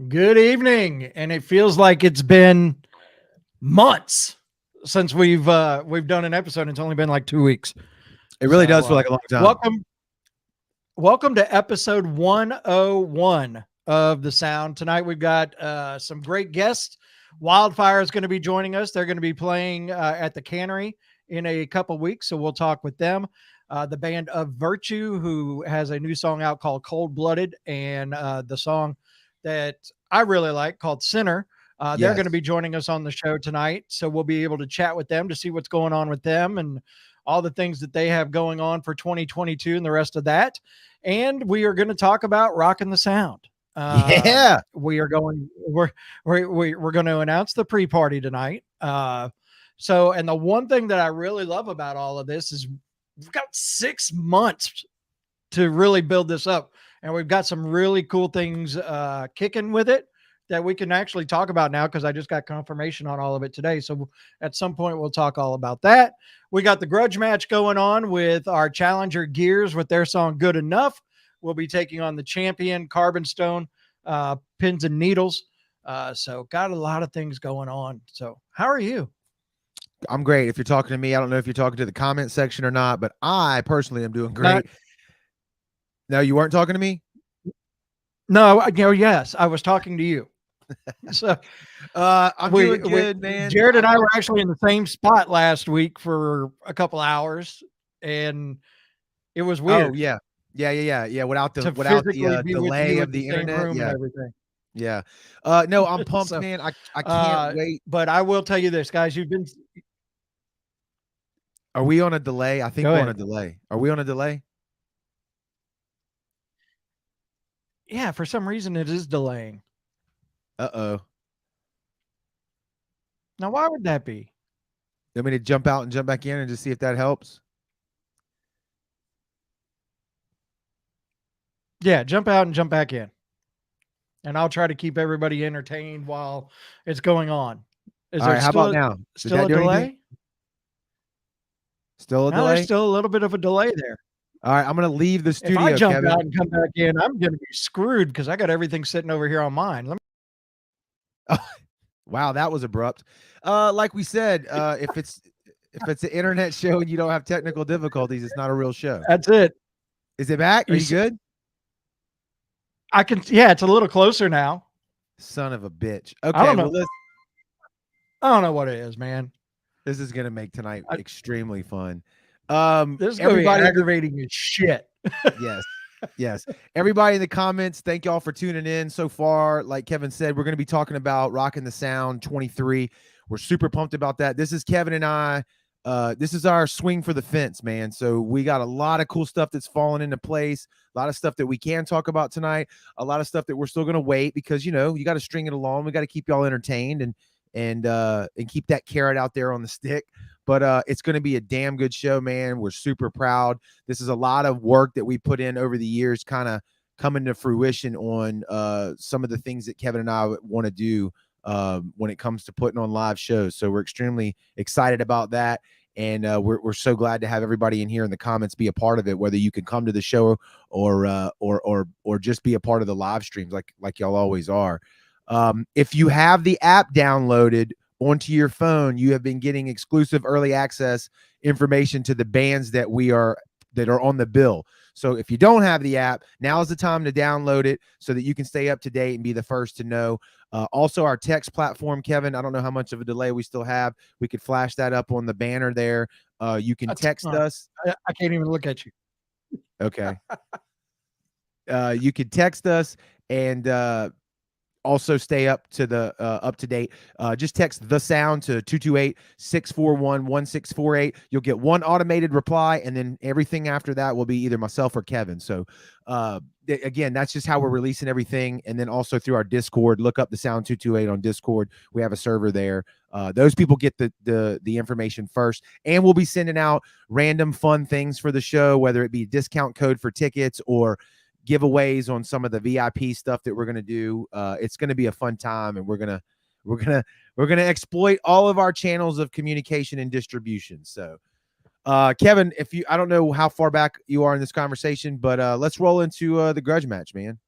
Good evening, and it feels like it's been months since we've done an episode. It's only been like 2 weeks. It really So does feel like a long time. welcome to episode 101 of the Sound. Tonight we've got some great guests. Wildfire is going to be joining us. They're going to be playing at the Cannery in a couple weeks, so we'll talk with them. The band of Virtue, who has a new song out called Cold Blooded, and the song that I really like called Sinner. They're going to Yes. be joining us on the show tonight. So we'll be able to chat with them to see what's going on with them and all the things that they have going on for 2022 and the rest of that. And we are going to talk about Rocking the Sound. Yeah. We're going to announce the pre-party tonight. And the one thing that I really love about all of this is we've got 6 months to really build this up, and we've got some really cool things kicking with it that we can actually talk about now because I just got confirmation on all of it today. So at some point we'll talk all about that. We got the grudge match going on with our challenger Gears with their song Good Enough. We'll be taking on the champion Carbon Stone, Pins and Needles. So got a lot of things going on. So how are you? I'm great. If you're talking to me, I don't know if you're talking to the comment section or not, but I personally am doing Not, great. No, you weren't talking to me? no, yes, I was talking to you. So I'm doing good, man. Jared and I were actually in the same spot last week for a couple hours, and it was weird. Oh, yeah. Yeah. Without the To physically be with delay you of in the the same internet. room and Yeah. everything. Yeah. No, I'm pumped, So, man. I can't wait. but I will tell you this, guys. You've been Are we on a delay? I think go we're on a ahead. delay. Are we on a delay? Yeah, for some reason it is delaying. Uh-oh. Now, why would that be? Want me to jump out and jump back in and just see if that helps? Yeah, jump out and jump back in, and I'll try to keep everybody entertained while it's going on. Is All there right. How still about now? Did still that a do anything? delay? Still a No, there's delay? still a little bit of a delay there. All right. I'm going to leave the If I studio, jump Kevin. out and come back in, I'm going to be screwed because I got everything sitting over here on mine. Wow, that was abrupt. Like we said, if it's an internet show and you don't have technical difficulties, it's not a real show. That's it. Is it back? Are you good? I can. Yeah, it's a little closer now. Son of a bitch. I Okay, don't well, know. I don't know what it is, man. this is gonna make tonight extremely fun. This is going to be Everybody, aggravating as shit. yes. Everybody in the comments, thank y'all for tuning in so far. Like Kevin said, we're gonna be talking about Rocking the Sound 23. We're super pumped about that. This is Kevin and I. This is our swing for the fence, man. So we got a lot of cool stuff that's fallen into place, a lot of stuff that we can talk about tonight, a lot of stuff that we're still gonna wait because you got to string it along. We got to keep y'all entertained and keep that carrot out there on the stick. But it's going to be a damn good show, man. We're super proud. This is a lot of work that we put in over the years, kind of coming to fruition on some of the things that Kevin and I want to do when it comes to putting on live shows. So we're extremely excited about that. And we're so glad to have everybody in here in the comments be a part of it, whether you can come to the show or just be a part of the live streams like y'all always are. If you have the app downloaded onto your phone, you have been getting exclusive early access information to the bands that are on the bill. So if you don't have the app, now is the time to download it so that you can stay up to date and be the first to know. Also, our text platform, Kevin, I don't know how much of a delay we still have. We could flash that up on the banner there. You can text us. I can't even look at you. Okay. You could text us and also stay up to date. Just text the sound to 228-641-1648. You'll get one automated reply, and then everything after that will be either myself or Kevin. So again, that's just how we're releasing everything. And then also through our Discord, look up the Sound 228 on Discord. We have a server there. Those people get the information first, and we'll be sending out random fun things for the show, whether it be a discount code for tickets or giveaways on some of the VIP stuff that we're going to do. It's going to be a fun time, and we're going to exploit all of our channels of communication and distribution. So Kevin, I don't know how far back you are in this conversation, but let's roll into the grudge match, man.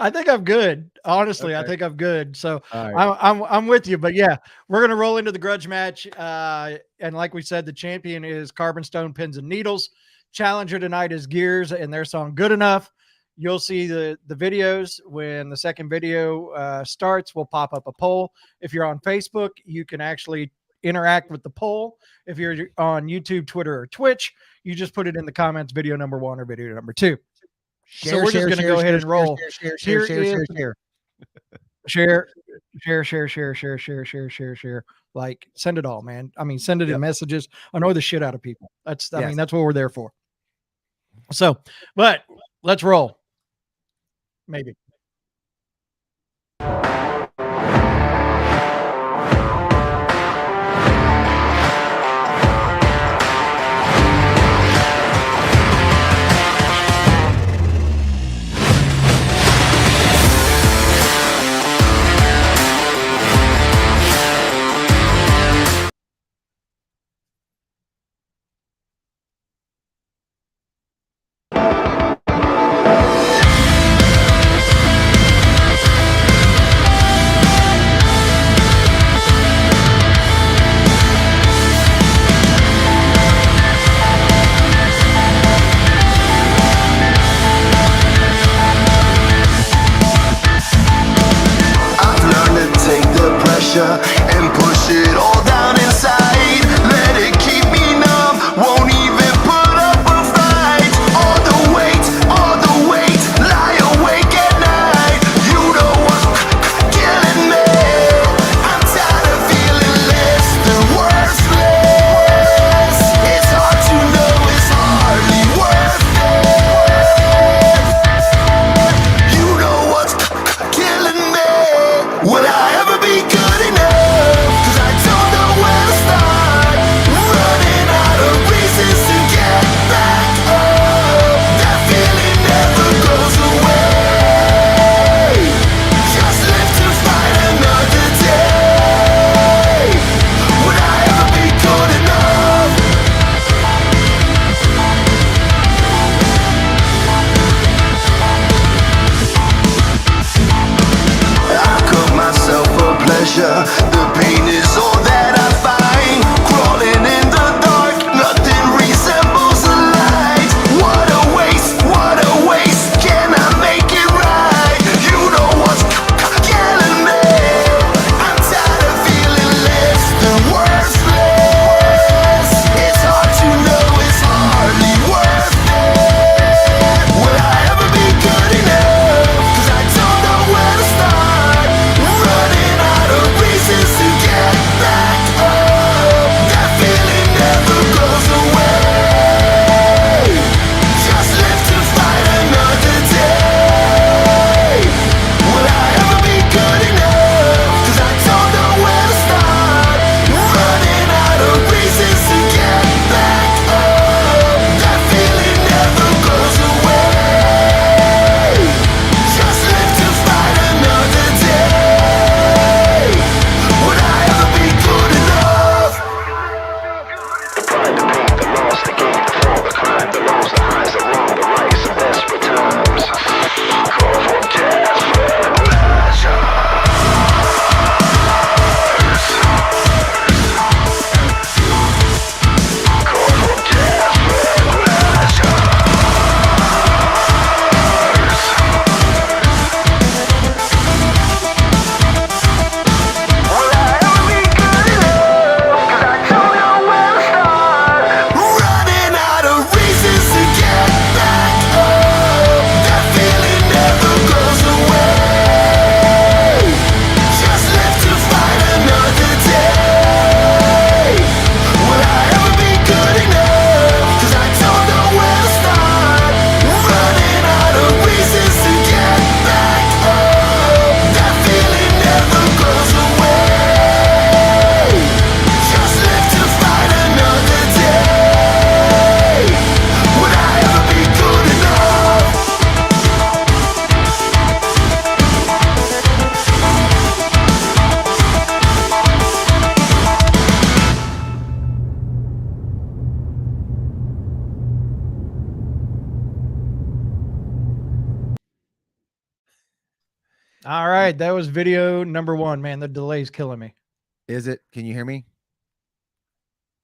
I think I'm good. Honestly, I Okay. think I'm good. So All right. I'm with you. But yeah, we're gonna roll into the grudge match. And like we said, the champion is Carbon Stone Pins and Needles. Challenger tonight is Gears and their song Good Enough. You'll see the videos when the second video starts. We'll pop up a poll. If you're on Facebook, you can actually interact with the poll. If you're on YouTube, Twitter, or Twitch, you just put it in the comments, video number 1 or video number 2. So we're just going to go ahead and roll. Share. Share. Like, send it all, man. I mean, send it in Yep. messages. Annoy the shit out of people. I Yes. mean, that's what we're there for. So, but let's roll. Maybe. I've learned to take the pressure and push it all down inside. Let it keep me numb, won't even put up a fight. All the weight, lie awake at night. You know what's killing me. I'm tired of feeling less than worthless. It's hard to know, it's hardly worth it. You know what's killing me. Would I ever be good enough? 'Cause I don't know where to start. Running out of reasons to get back up. That feeling never goes away. Just live to fight another day. Would I ever be good enough? I cut myself for pleasure. The pain is all that I find. Crawling in the dark, nothing resembles the light. What a waste, what a waste. Can I make it right? You know what's killing me. I'm tired of feeling less than worthless. It's hard to know, it's hardly worth it. Will I ever be good enough? 'Cause I don't know where to start. Running out of reasons All right, that was video number 1. Man, the delay's killing me. Is it? Can you hear me?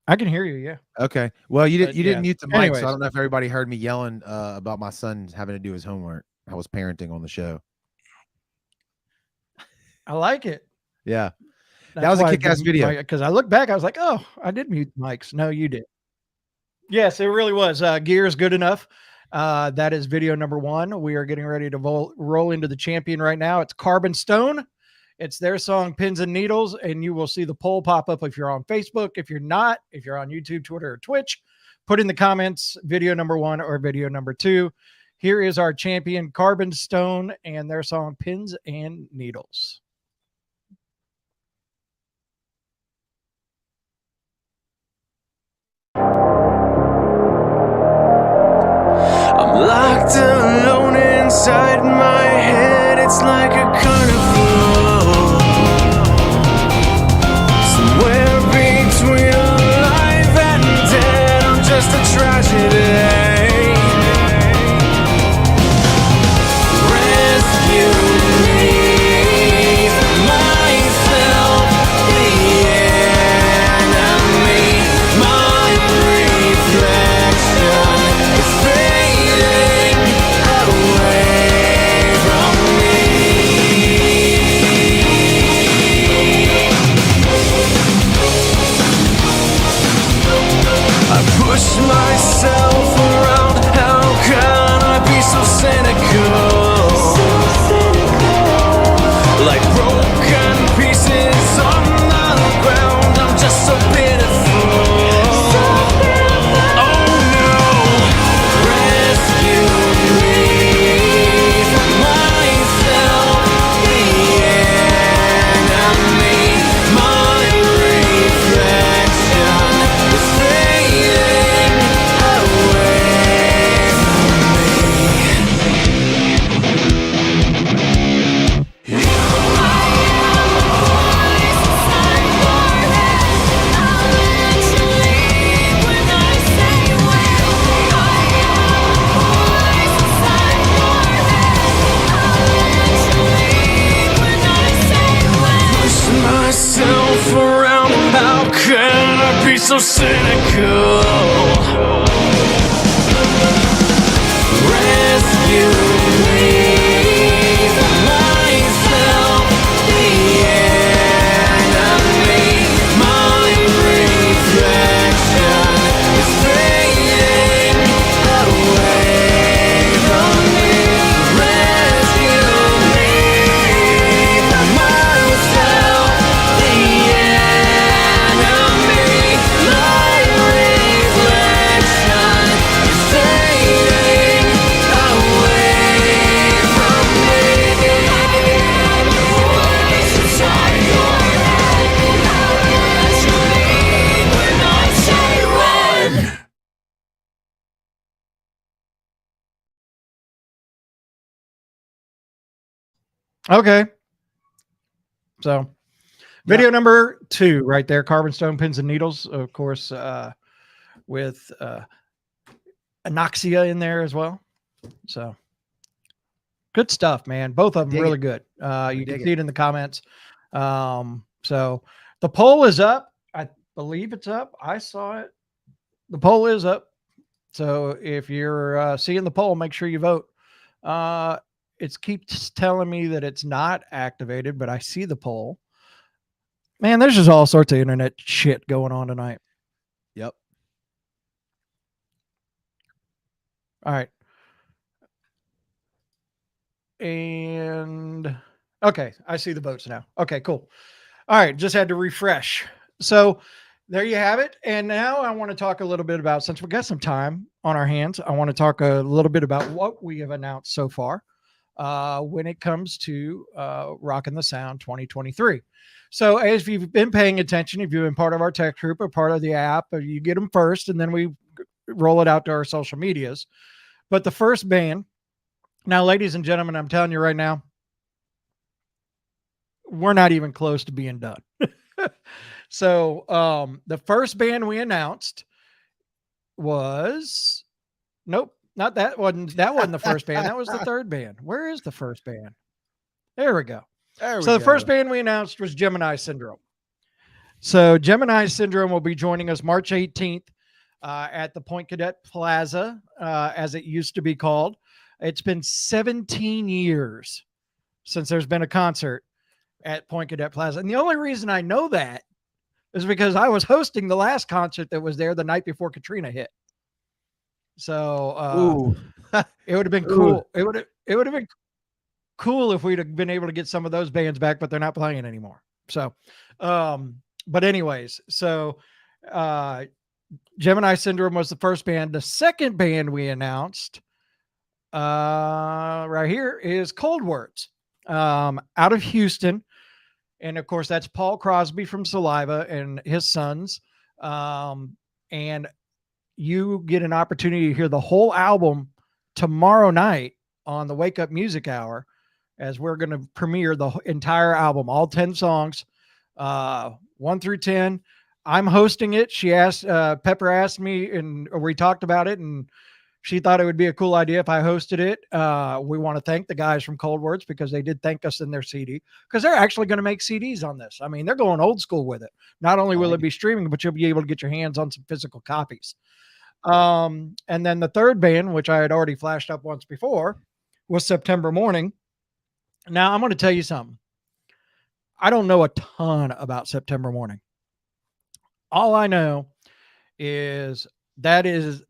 I can hear you. Yeah. Okay. Well, you But didn't yeah. mute the mic, Anyways. so I don't know if everybody heard me yelling about my son having to do his homework. I was parenting on the show. I like it. Yeah. That was a kick-ass video. Because I look back, I was like, oh, I did mute mics. No, you did. Yes, it really was. Gear is good enough. That is video number 1. We are getting ready to roll into the champion right now. It's Carbon Stone. It's their song Pins and Needles, and you will see the poll pop up if you're on Facebook. If you're not, if you're on YouTube, Twitter, or Twitch, put in the comments video number 1 or video number 2. Here is our champion, Carbon Stone, and their song Pins and Needles. I'm locked alone inside my head. It's like a carnival. Somewhere between alive and dead, I'm just a tragedy. Rescue me from myself, the enemy. My reflection is fading away from me. I push myself around. How can I be so cynical? Like broken pieces on the ground, I'm just so pitiful. Oh no, rescue me from myself, the enemy. My reflection is fading away push myself around. How can I be so cynical? Rescue me from myself, the enemy. My reflection is fading away from me. Rescue me from myself, the enemy. My reflection is fading away from me. Inside your head, how much you need when I say when. Okay. So video number 2 right there, Carbon Stone, Pins and Needles, of course, with Anoxia in there as well. So good stuff, man. Both of them Dig really it. good. You can dig see it in the comments. So the poll is up. I believe it's up. I saw it. The poll is up. So if you're seeing the poll, make sure you vote. It keeps telling me that it's not activated, but I see the poll. Man, there's just all sorts of internet shit going on tonight. Yep. All right. And okay, I see the votes now. Okay, cool. All right, just had to refresh. So there you have it. And now I want to talk a little bit about, since we got some time on our hands, I want to talk a little bit about what we have announced so far when it comes to Rockin' the Sound 2023. So as you've been paying attention, if you've been part of our tech group or part of the app, you get them first and then we roll it out to our social medias. But the first band, now, ladies and gentlemen, I'm telling you right now, we're not even close to being done. So the first band we announced was, nope, not that wasn't the first band. That was the third band. Where is the first band? There we go. There we So the go. first band we announced was Gemini Syndrome. So Gemini Syndrome will be joining us March 18th at the Point Cadet Plaza, as it used to be called. It's been 17 years since there's been a concert at Point Cadet Plaza. And the only reason I know that is because I was hosting the last concert that was there the night before Katrina hit. So it would have been cool. It would have been cool if we'd have been able to get some of those bands back, but they're not playing anymore. So, but anyways, so Gemini Syndrome was the first band. The second band we announced right here is Cold Words, out of Houston. And of course, that's Paul Crosby from Saliva and his sons. And you get an opportunity to hear the whole album tomorrow night on the Wake Up Music Hour, as we're going to premiere the entire album, all 10 songs, 1 through 10. I'm hosting it. She asked, Pepper asked me, and we talked about it, and she thought it would be a cool idea if I hosted it. We want to thank the guys from Cold Words because they did thank us in their CD, because they're actually going to make CDs on this. I mean, they're going old school with it. Not only will it be streaming, but you'll be able to get your hands on some physical copies. And then the third band, which I had already flashed up once before, was September Morning. Now I'm going to tell you something. I don't know a ton about September Morning. All I know is that is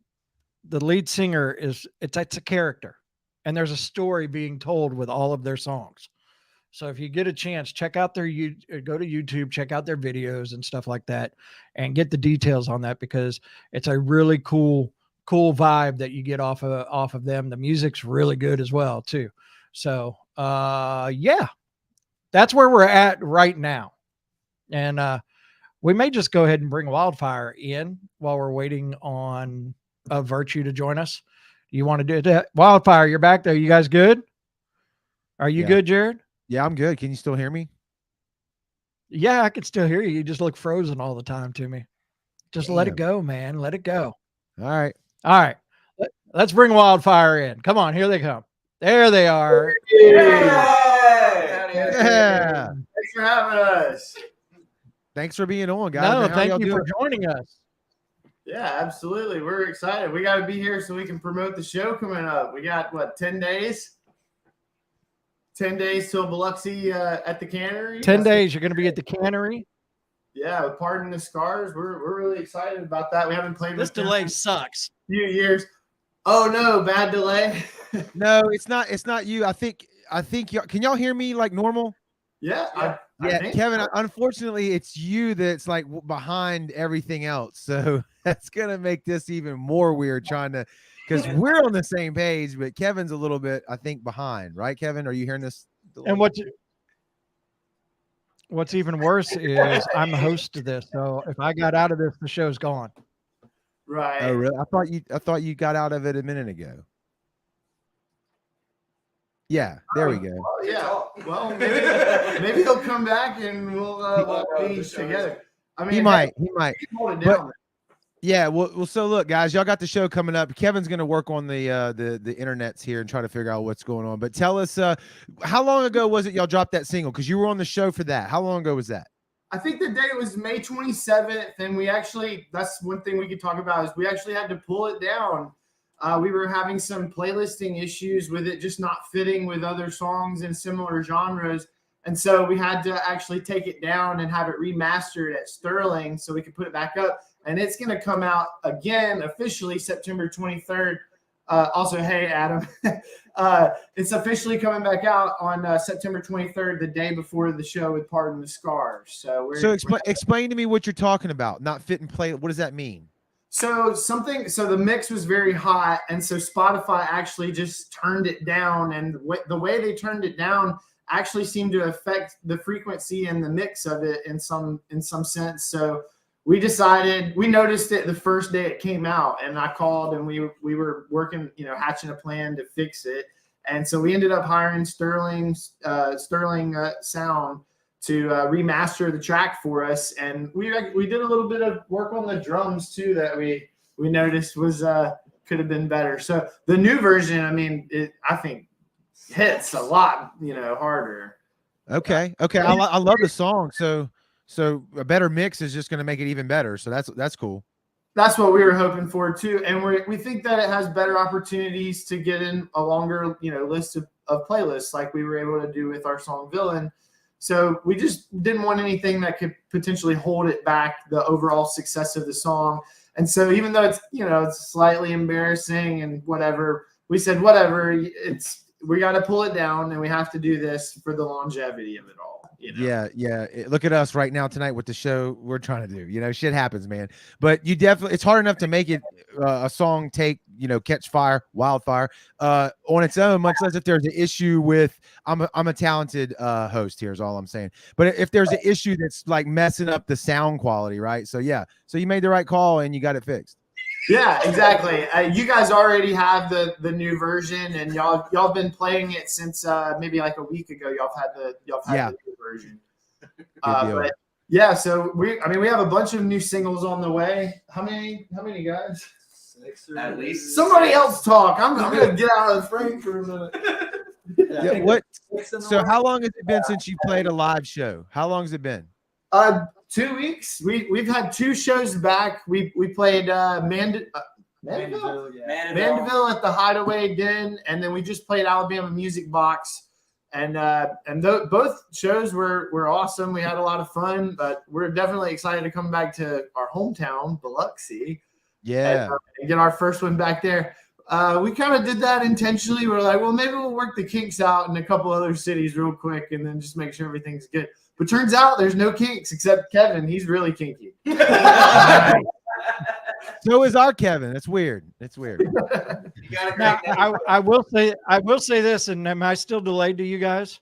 the lead singer it's a character, and there's a story being told with all of their songs. So if you get a chance, check out go to YouTube, check out their videos and stuff like that, and get the details on that, because it's a really cool vibe that you get off of them. The music's really good as well too. So yeah, that's where we're at right now. And we may just go ahead and bring Wildfire in while we're waiting on Virtue to join us. You want to do that? Wildfire, you're back there. You guys good? Are you good, Jared? Yeah, I'm good. Can you still hear me? Yeah, I can still hear you. You just look frozen all the time to me. Just let it go, man. Let it go. All right. All right. Let's bring Wildfire in. Come on, here they come. There they are. Yeah. Thanks for having us. Thanks for being on, guys. No, How thank y'all you doing? for joining us. Yeah, absolutely. We're excited. We got to be here so we can promote the show coming up. We got, 10 days? 10 days till Biloxi at the Cannery. 10 days. You're going to be at the Cannery. Yeah, with Pardon the Scars. We're really excited about that. We haven't played This with them delay in sucks. a few years. Oh, no, bad delay. No, it's not you. I think y'all, can y'all hear me like normal? Yeah. Yeah, I think Kevin, so. unfortunately, it's you that's like behind everything else. So that's going to make this even more weird because we're on the same page, but Kevin's a little bit, I think, behind. Right, Kevin? Are you hearing this? And what's even worse is I'm the host to this. So if I got out of this, the show's gone. Right. Oh, really? I thought you got out of it a minute ago. Yeah, there we go. Well, yeah. Well, maybe he'll come back and we'll be together. I mean, He might. hold it But- down. Yeah, well, so look, guys, y'all got the show coming up. Kevin's going to work on the internets here and try to figure out what's going on. But tell us, how long ago was it y'all dropped that single? Because you were on the show for that. How long ago was that? I think the date was May 27th, and that's one thing we could talk about is we actually had to pull it down. We were having some playlisting issues with it just not fitting with other songs in similar genres. And so we had to actually take it down and have it remastered at Sterling so we could put it back up. And it's going to come out again officially September 23rd. Also, hey, Adam, it's officially coming back out on September 23rd, the day before the show with Pardon the Scars. So Explain to me what you're talking about. Not fit and play. What does that mean? So the mix was very hot, and so Spotify actually just turned it down, and the way they turned it down actually seemed to affect the frequency and the mix of it in some sense. So we noticed it the first day it came out, and I called and we were working, hatching a plan to fix it. And so we ended up hiring Sterling Sound to remaster the track for us. And we did a little bit of work on the drums too that we noticed was could have been better. So the new version, I think hits a lot, harder. Okay. I love the song. So a better mix is just going to make it even better. So that's cool. That's what we were hoping for too, and we think that it has better opportunities to get in a longer, list of playlists like we were able to do with our song "Villain." So we just didn't want anything that could potentially hold it back, the overall success of the song. And so even though it's it's slightly embarrassing and whatever, we said whatever, we got to pull it down, and we have to do this for the longevity of it all. Yeah. Look at us right now tonight with the show we're trying to do. Shit happens, man. But you definitely, it's hard enough to make it a song catch wildfire on its own, much less if there's an issue with. I'm a talented host here is all I'm saying. But if there's an issue that's like messing up the sound quality, right? So you made the right call and you got it fixed. Yeah, exactly. You guys already have the new version, and y'all been playing it since maybe like a week ago. Y'all had the new version. But yeah, so we have a bunch of new singles on the way. How many guys? 6 at least. Somebody else talk. I'm gonna get out of the frame for a minute. What? So how long has it been since you played a live show? How long has it been? 2 weeks. We've had 2 shows back. We played Mandeville at the Hideaway Den, and then we just played Alabama Music Box, and both shows were awesome. We had a lot of fun, but we're definitely excited to come back to our hometown, Biloxi. Yeah, and get our first one back there. We kind of did that intentionally. We're like, well, maybe we'll work the kinks out in a couple other cities real quick, and then just make sure everything's good. But turns out there's no kinks except Kevin. He's really kinky. So is our Kevin. It's weird. Now, I will say this, and am I still delayed to you guys?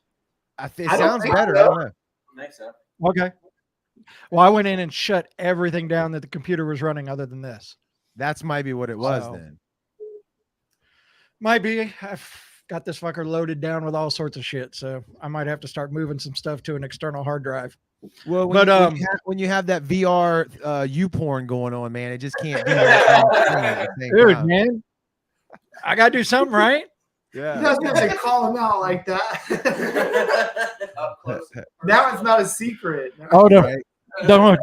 It sounds better. So. I don't know. I think so. Okay. Well, I went in and shut everything down that the computer was running other than this. That's might be what it was So. then. Might be. I've got this fucker loaded down with all sorts of shit, so I might have to start moving some stuff to an external hard drive. Well, when you have that VR YouPorn going on, man, it just can't be that. Dude, man, I gotta do something, right? You Yeah. guys have to call him out like that. Up close. Now it's not a secret. Oh no, Right.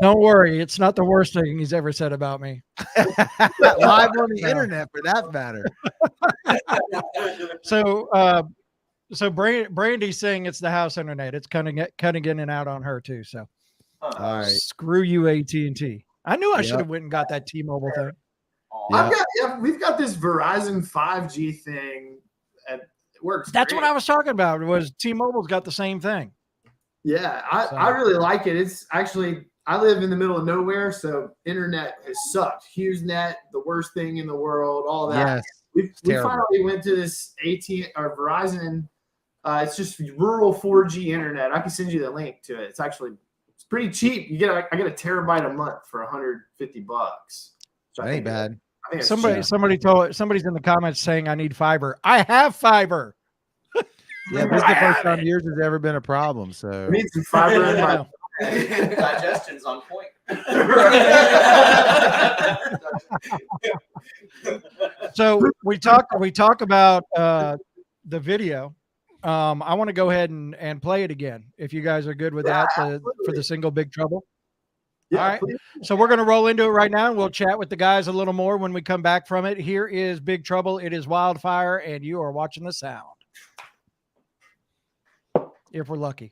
don't worry. It's not the worst thing he's ever said about me. Live on the internet, for that matter. So Brandy's saying it's the house internet. It's cutting in and out on her too. So All right. screw you, AT&T. I knew I Yep. should have went and got that T-Mobile thing. Yeah. We've got this Verizon 5G thing. And it works. That's great. what I was talking about. Was T-Mobile's got the same thing? Yeah, So- I really like it. It's actually, I live in the middle of nowhere, so internet has sucked. HughesNet, the worst thing in the world, all that. Yes. We terrible. finally went to this AT or Verizon. It's just rural 4G internet. I can send you the link to it. It's pretty cheap. I get a terabyte a month for $150. So That ain't bad. I think it's Somebody's in the comments saying I need fiber. I have fiber. Yeah, this is the first time yours has ever been a problem. So I need some fiber in my Digestion's on point. So we talk about the video. I want to go ahead and play it again if you guys are good with that for the single Big Trouble. Yeah, All right. please. So we're going to roll into it right now, and we'll chat with the guys a little more when we come back from it. Here is Big Trouble. It is Wildfire, and you are watching the sound. If we're lucky.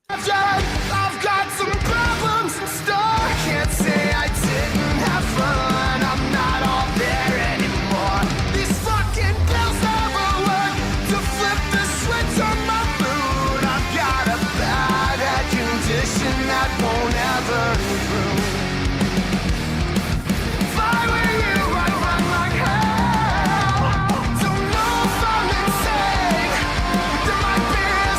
I've got some problems in store. Can't say I didn't have fun. I'm not all there anymore. These fucking pills never work to flip the switch on my mood. I've got a bad head condition that won't ever improve. If I were you, I'd run like hell. Don't know if I'm insane, but there might be a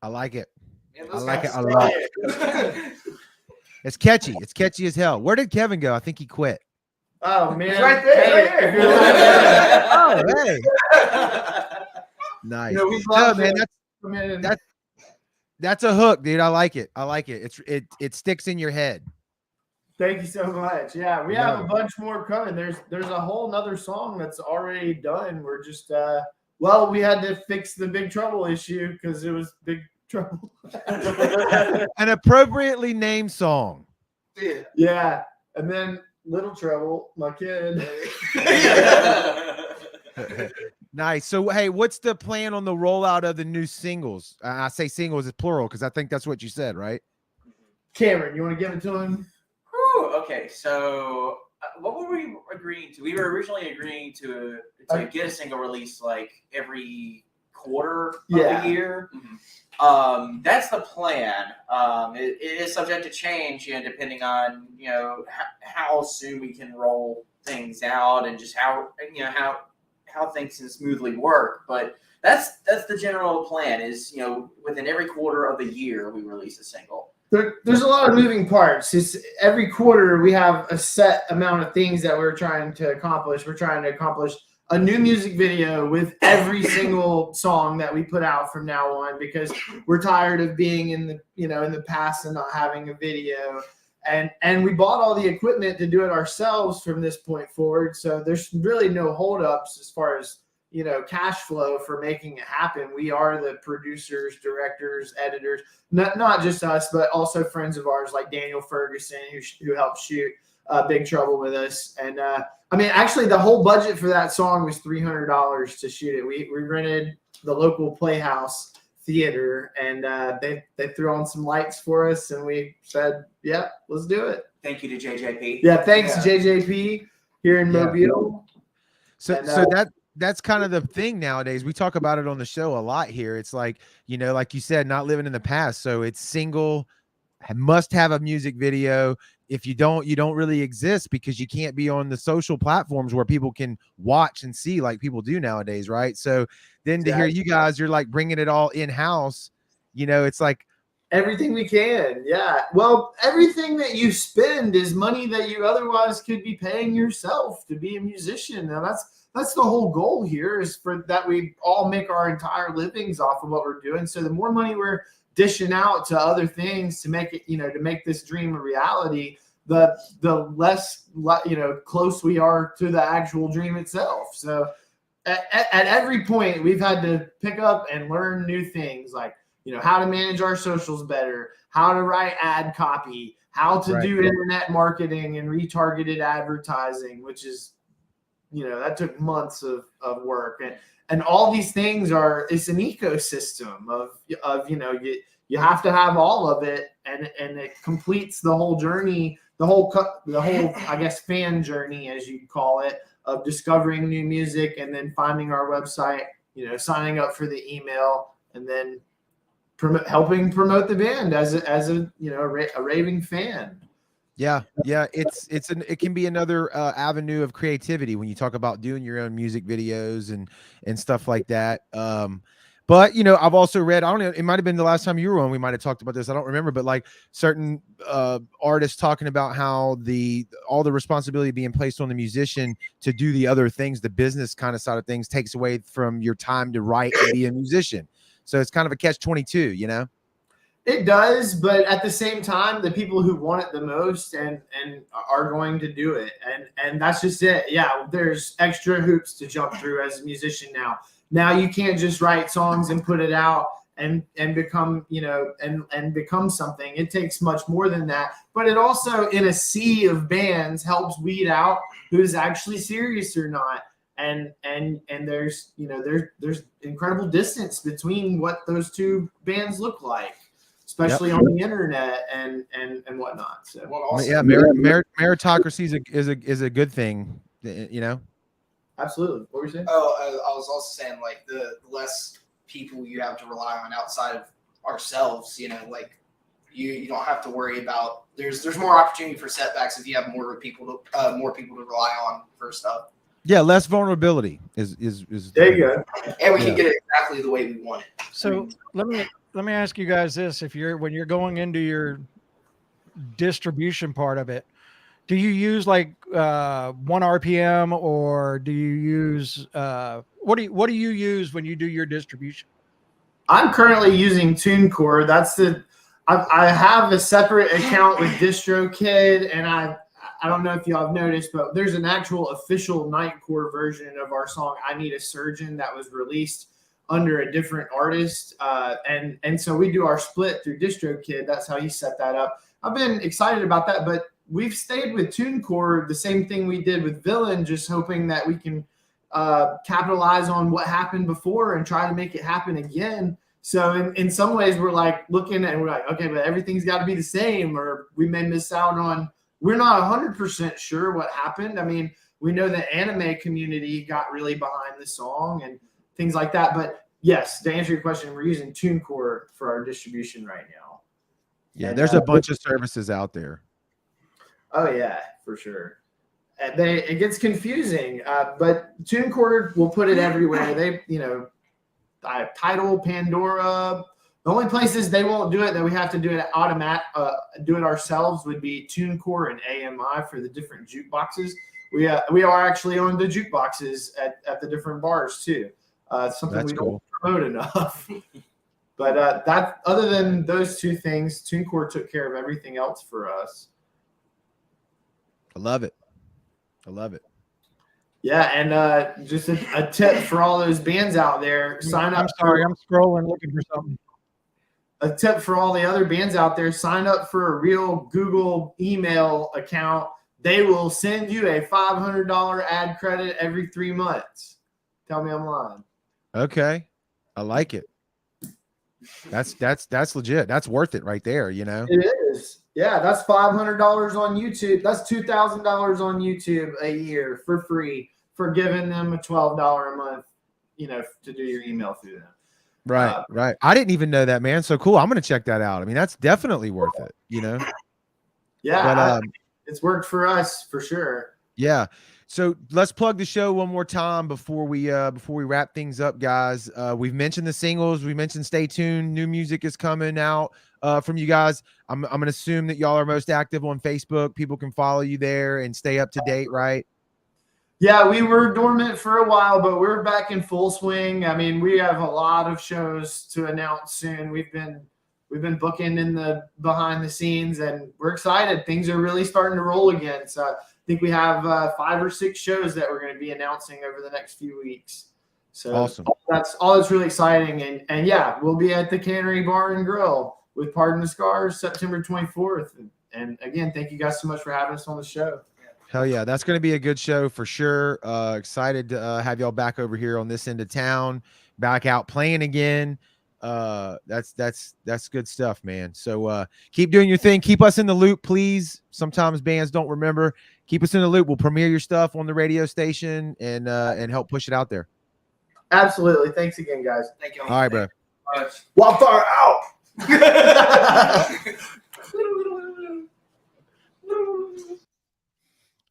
I like it. Man, I those like guys it a lot. stay. It's catchy. It's catchy as hell. Where did Kevin go? I think he quit. Oh man, He's right there, Hey, right if here. you're Oh, hey. Nice. You know, we'd No, love man, to come in and that's a hook, dude. I like it. I like it. It sticks in your head. thank you so much. Yeah, we have a bunch more coming. There's a whole nother song that's already done. We're just well, we had to fix the Big Trouble issue because it was Big Trouble. An appropriately named song. Yeah, and then Little Trouble, my kid. Nice. So, hey, what's the plan on the rollout of the new singles? I say singles is plural because I think that's what you said, right? Cameron, you want to give it to him? Whew, okay, so what were we agreeing to? We were originally agreeing to get a single release like every quarter of Yeah. the year. That's the plan. It is subject to change, depending on how soon we can roll things out and just how things can smoothly work. But that's the general plan. Is within every quarter of the year we release a single. There's a lot of moving parts. It's every quarter we have a set amount of things that we're trying to accomplish. We're trying to accomplish a new music video with every single song that we put out from now on, because we're tired of being in the past and not having a video. And we bought all the equipment to do it ourselves from this point forward. So there's really no holdups as far as cash flow for making it happen. We are the producers, directors, editors, not just us, but also friends of ours like Daniel Ferguson, who helped shoot Big Trouble with us. And actually, the whole budget for that song was $300 to shoot it. We rented the local Playhouse Theater, and they threw on some lights for us, and we said, "Yeah, let's do it." Thank you to JJP. Yeah, thanks JJP here in Mobile. So that's kind of the thing nowadays. We talk about it on the show a lot here. It's like, like you said, not living in the past. So it's single, must have a music video. If you don't, you don't really exist, because you can't be on the social platforms where people can watch and see like people do nowadays, right? So then to hear you guys, you're like bringing it all in-house, it's like everything we can. Yeah. Well, everything that you spend is money that you otherwise could be paying yourself to be a musician. Now that's the whole goal here, is for that we all make our entire livings off of what we're doing. So the more money we're dishing out to other things to make it, to make this dream a reality, the less close we are to the actual dream itself. So at every point we've had to pick up and learn new things, like how to manage our socials better, how to write ad copy, how to do internet marketing and retargeted advertising, which is that took months of work. And all these things it's an ecosystem of you have to have all of it, and it completes the whole journey, the whole I guess fan journey, as you call it, of discovering new music and then finding our website, signing up for the email, and then helping promote the band as a raving fan. Yeah. It can be another avenue of creativity when you talk about doing your own music videos and stuff like that. But I've also read, I don't know, it might have been the last time you were on, we might have talked about this, I don't remember, but like certain artists talking about how all the responsibility being placed on the musician to do the other things, the business kind of side of things, takes away from your time to write and be a musician. So it's kind of a catch-22, It does, but at the same time, the people who want it the most and are going to do it, and that's just it. Yeah, there's extra hoops to jump through as a musician now. Now you can't just write songs and put it out and become and become something. It takes much more than that. But it also, in a sea of bands, helps weed out who's actually serious or not. And there's there's incredible distance between what those two bands look like, especially on the internet and whatnot. So meritocracy is a good thing, Absolutely. What were you saying? Oh, I was also saying, like, the less people you have to rely on outside of ourselves, like you don't have to worry about. There's more opportunity for setbacks if you have more people to rely on for stuff. Yeah, less vulnerability is There you go. And we Yeah. can get it exactly the way we want it. So let me ask you guys this: when you're going into your distribution part of it, do you use like 1 RPM, or do you use what do you use when you do your distribution? I'm currently using TuneCore. I have a separate account with DistroKid, and I don't know if y'all have noticed, but there's an actual official Nightcore version of our song "I Need a Surgeon" that was released under a different artist, and so we do our split through DistroKid. That's how he set that up. I've been excited about that, but we've stayed with TuneCore, the same thing we did with Villain, just hoping that we can capitalize on what happened before and try to make it happen again. So in some ways, we're like looking and we're like, okay, but everything's got to be the same, or we may miss out on. We're not 100% sure what happened. I mean, we know the anime community got really behind the song and things like that. But yes, to answer your question, we're using TuneCore for our distribution right now. Yeah, And, there's a bunch of services out there. Oh yeah, for sure. And it gets confusing, but TuneCore will put it everywhere. They, Tidal, Pandora. The only places they won't do it that we have to do it do it ourselves would be TuneCore and AMI for the different jukeboxes. We are actually on the jukeboxes at the different bars too. Something That's we cool. don't promote enough. But that other than those two things, TuneCore took care of everything else for us. I love it. I love it. Yeah, and just a tip for all those bands out there: sign up. I'm sorry, I'm scrolling looking for something. A tip for all the other bands out there: sign up for a real Google email account. They will send you a $500 ad credit every 3 months. Tell me I'm lying. Okay, I like it. That's legit. That's worth it right there. It is. Yeah, that's $500 on YouTube. That's $2,000 on YouTube a year for free for giving them a $12 a month, to do your email through them. Right, right. I didn't even know that, man. So cool. I'm gonna check that out. I mean, that's definitely worth it. Yeah, But it's worked for us for sure. yeah. So let's plug the show one more time before we wrap things up, guys. We've mentioned the singles. We mentioned Stay Tuned. New music is coming out from you guys. I'm gonna assume that y'all are most active on Facebook. People can follow you there and stay up to date, right? Yeah, we were dormant for a while, but we're back in full swing. I mean, we have a lot of shows to announce soon. We've been booking in the behind the scenes, and we're excited. Things are really starting to roll again. So I think we have 5 or 6 shows that we're going to be announcing over the next few weeks. So Awesome. That's really exciting. And yeah, we'll be at the Cannery Bar and Grill with Pardon the Scars September 24th. And again, thank you guys so much for having us on the show. Hell yeah, that's going to be a good show for sure. Excited to have y'all back over here on this end of town, back out playing again. That's good stuff, man. So keep doing your thing. Keep us in the loop, please. Sometimes bands don't remember. Keep us in the loop. We'll premiere your stuff on the radio station and help push it out there. Absolutely. Thanks again, guys. Thank you. All right, bro. Wildfire out.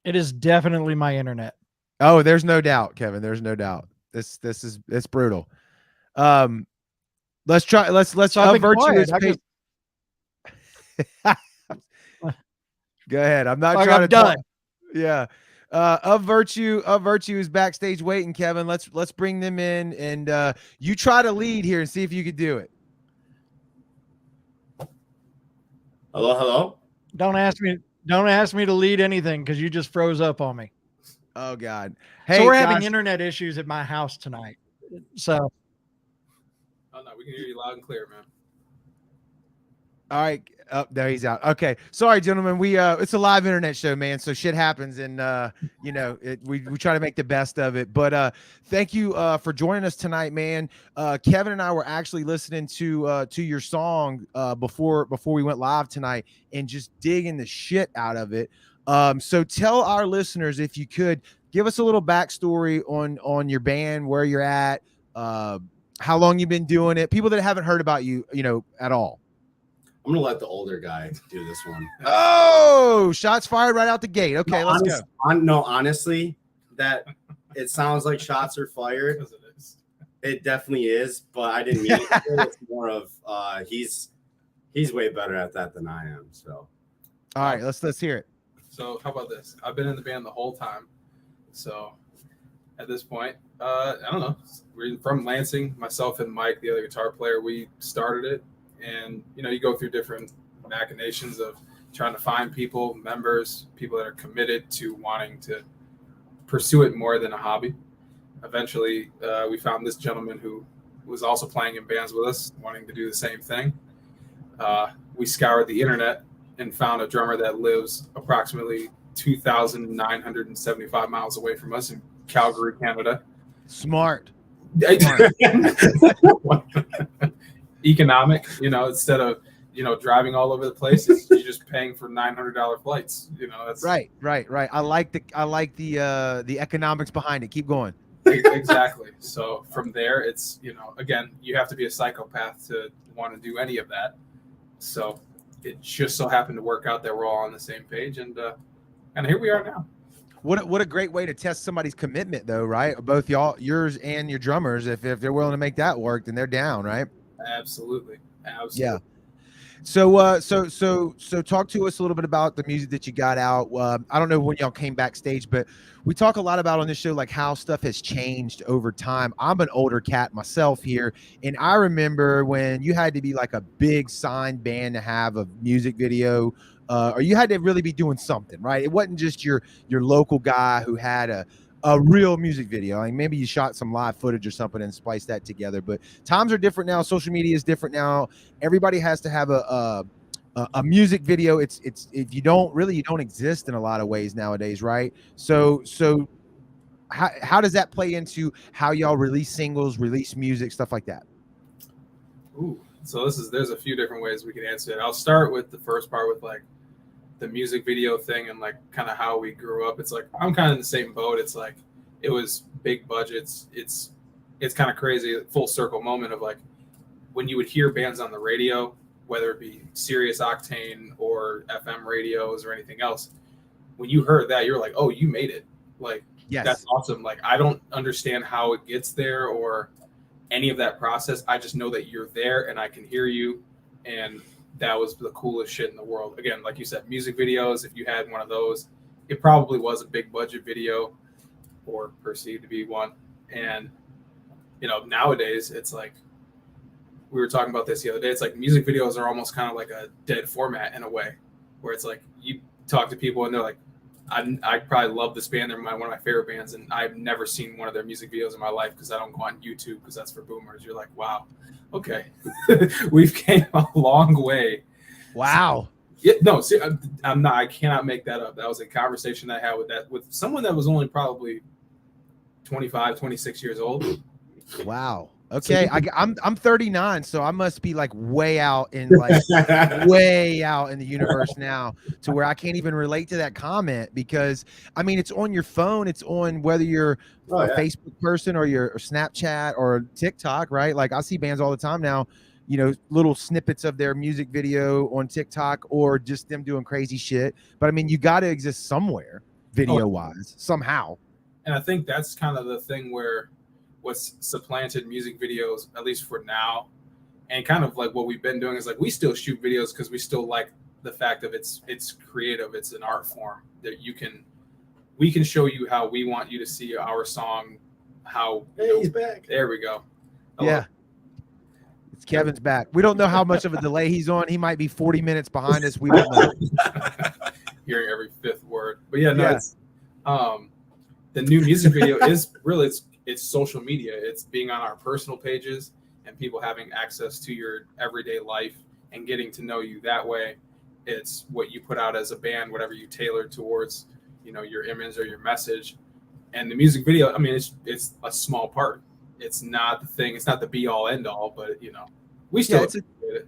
It is definitely my internet. Oh, there's no doubt, Kevin. There's no doubt. It's brutal. Let's try. Let's So I've been virtuous. quiet. Go ahead. I'm not Like, trying I'm to talk. done. Yeah. Of virtue is backstage waiting, Kevin. Let's bring them in, and you try to lead here and see if you could do it. Hello. Don't ask me to lead anything because you just froze up on me. Oh God. Hey, So we're having guys, internet issues at my house tonight. So Oh no, we can hear you loud and clear, man. all right. Oh, there he's out. Okay. Sorry, gentlemen. We it's a live internet show, man. So shit happens, and we try to make the best of it. But thank you for joining us tonight, man. Kevin and I were actually listening to your song before we went live tonight, and just digging the shit out of it. So tell our listeners, if you could, give us a little backstory on your band, where you're at, how long you've been doing it, people that haven't heard about you, at all. I'm gonna let the older guy do this one. Oh, shots fired right out the gate. Okay, let's go. Honestly, that it sounds like shots are fired. Because it is. It definitely is, but I didn't mean it. It's more of he's way better at that than I am. So All right, let's hear it. So how about this? I've been in the band the whole time. So at this point, I don't know. We're from Lansing. Myself and Mike, the other guitar player, we started it. And, you go through different machinations of trying to find people, members, people that are committed to wanting to pursue it more than a hobby. Eventually, we found this gentleman who was also playing in bands with us, wanting to do the same thing. We scoured the internet and found a drummer that lives approximately 2,975 miles away from us in Calgary, Canada. Smart. Economic, instead of driving all over the place, you're just paying for $900 flights. That's Right. I like the economics behind it. Keep going. exactly. So from there, it's again, you have to be a psychopath to want to do any of that. So it just so happened to work out that we're all on the same page, and here we are now. What a great way to test somebody's commitment, though, right? Both yours and your drummers. If they're willing to make that work, then they're down, right? Absolutely. Yeah. So talk to us a little bit about the music that you got out. I don't know when y'all came backstage, but we talk a lot about on this show, like how stuff has changed over time. I'm an older cat myself here, and I remember when you had to be like a big signed band to have a music video, or you had to really be doing something, right? It wasn't just your local guy who had a real music video. Like maybe you shot some live footage or something and spliced that together. But times are different now. Social media is different now. Everybody has to have a music video. It's if you don't exist in a lot of ways nowadays, right? So how does that play into how y'all release singles, release music, stuff like that? Ooh, so there's a few different ways we can answer it. I'll start with the first part with like the music video thing and like kind of how we grew up. It's like I'm kind of in the same boat. It's like it was big budgets. It's kind of crazy, full circle moment of like when you would hear bands on the radio, whether it be Sirius Octane or FM radios or anything else. When you heard that, you're like, oh, you made it. Like, Yes. That's awesome. Like, I don't understand how it gets there or any of that process. I just know that you're there and I can hear you. And that was the coolest shit in the world. Again, like you said, music videos, if you had one of those, it probably was a big budget video or perceived to be one. And, nowadays it's like, we were talking about this the other day. It's like music videos are almost kind of like a dead format in a way, where it's like you talk to people and they're like, I probably love this band. They're one of my favorite bands, and I've never seen one of their music videos in my life because I don't go on YouTube because that's for boomers. You're like, wow, okay, we've came a long way. Wow. Yeah, no, see, I'm not. I cannot make that up. That was a conversation I had with someone that was only probably 25, 26 years old. Wow. Okay, I'm 39, so I must be like way out in way out in the universe now, to where I can't even relate to that comment, because I mean it's on your phone, it's on whether you're a Facebook person or your Snapchat or TikTok, right? Like I see bands all the time now, little snippets of their music video on TikTok or just them doing crazy shit. But I mean, you got to exist somewhere, video wise, somehow. And I think that's kind of the thing where what's supplanted music videos, at least for now, and kind of like what we've been doing is like we still shoot videos because we still like the fact of it's creative, it's an art form that we can show you how we want you to see our song. How he's back. There we go. Hello. Yeah, it's Kevin's back. We don't know how much of a delay he's on. He might be 40 minutes behind us. We don't know. Hearing every fifth word, but it's the new music video is really it's social media. It's being on our personal pages and people having access to your everyday life and getting to know you that way. It's what you put out as a band, whatever you tailor towards, your image or your message. And the music video, I mean, it's a small part. It's not the thing. It's not the be all end all, but we still appreciate it.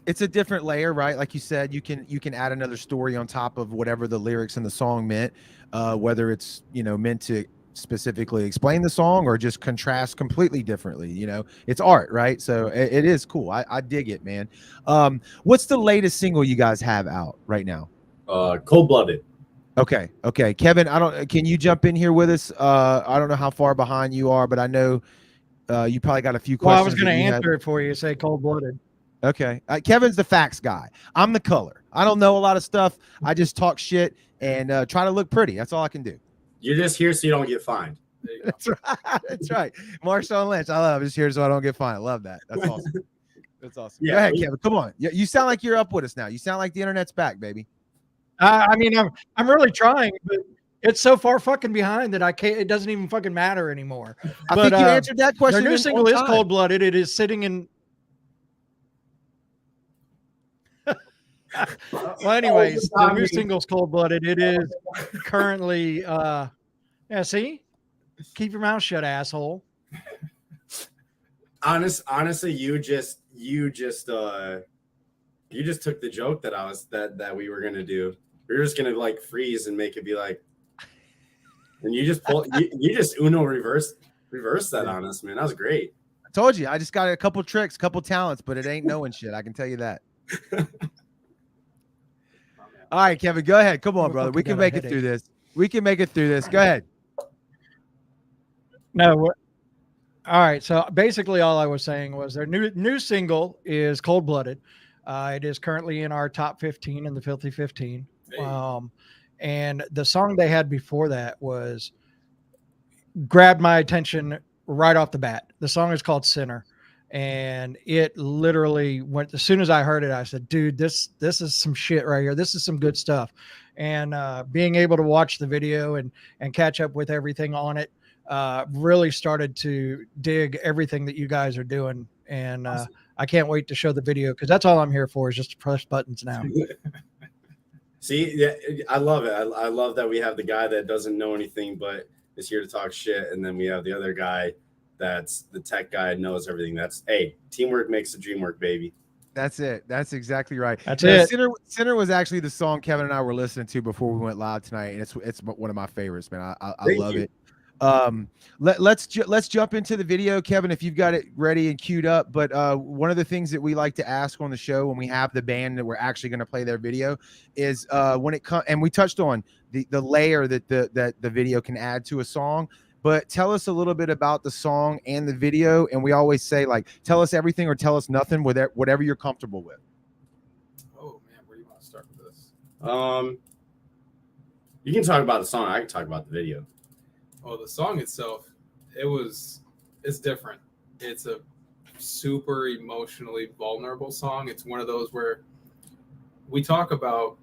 It's a different layer, right? Like you said, you can add another story on top of whatever the lyrics in the song meant, whether it's, meant to specifically explain the song or just contrast completely differently. It's art, right? So it is cool. I dig it, man. What's the latest single you guys have out right now? Cold-Blooded. Okay. Kevin, can you jump in here with us? I don't know how far behind you are, but I know you probably got a few Well, questions. I was going to that you had. answer it for you. Say cold blooded. Okay. Kevin's the facts guy. I'm the color. I don't know a lot of stuff. I just talk shit and try to look pretty. That's all I can do. You're just here so you don't get fined. There you go. That's right. That's right. Marshawn Lynch. I love it. Just here so I don't get fined. I love that. That's awesome. That's awesome. Yeah, Go ahead, we- Kevin. Come on. You sound like you're up with us now. You sound like the internet's back, baby. I mean, I'm really trying, but it's so far fucking behind that I can't. It doesn't even fucking matter anymore. I But, think you answered that Their question. new in single on is time. cold blooded. It is sitting in. Well, anyways, the new single's cold blooded. It is currently. Yeah. See, keep your mouth shut, asshole. Honestly, you just took the joke that we were gonna do. We were just gonna like freeze and make it be like, and you just you just Uno reverse that on us, man. That was great. I told you. I just got a couple tricks, couple talents, but it ain't knowing shit. I can tell you that. All right, Kevin, go ahead. Come on, I'm brother. We fucking can got a make it through this. We can make it through this. Go ahead. No. All right. So basically, all I was saying was their new single is cold blooded. It is currently in our top 15 in the Filthy 15. Hey. And the song they had before that was grabbed my attention right off the bat. The song is called Sinner. And it literally went, as soon as I heard it, I said, dude, this is some shit right here. This is some good stuff. And being able to watch the video and catch up with everything on it, really started to dig everything that you guys are doing. And Awesome. I can't wait to show the video because that's all I'm here for is just to press buttons now. See, yeah, I love it. I love that we have the guy that doesn't know anything but is here to talk shit, and then we have the other guy that's the tech guy, knows everything. That's teamwork makes the dream work, baby. That's it. That's exactly right. That's Yeah, it. Sinner was actually the song Kevin and I were listening to before we went live tonight, and it's one of my favorites, man. I Thank love you. it. Let's jump into the video, Kevin, if you've got it ready and queued up. But one of the things that we like to ask on the show when we have the band that we're actually going to play their video is when it comes, and we touched on the layer that the video can add to a song. But tell us a little bit about the song and the video. And we always say, like, tell us everything or tell us nothing, with whatever you're comfortable with. Oh man, where do you want to start with this? You can talk about the song. I can talk about the video. Oh, the song itself, it's different. It's a super emotionally vulnerable song. It's one of those where we talk about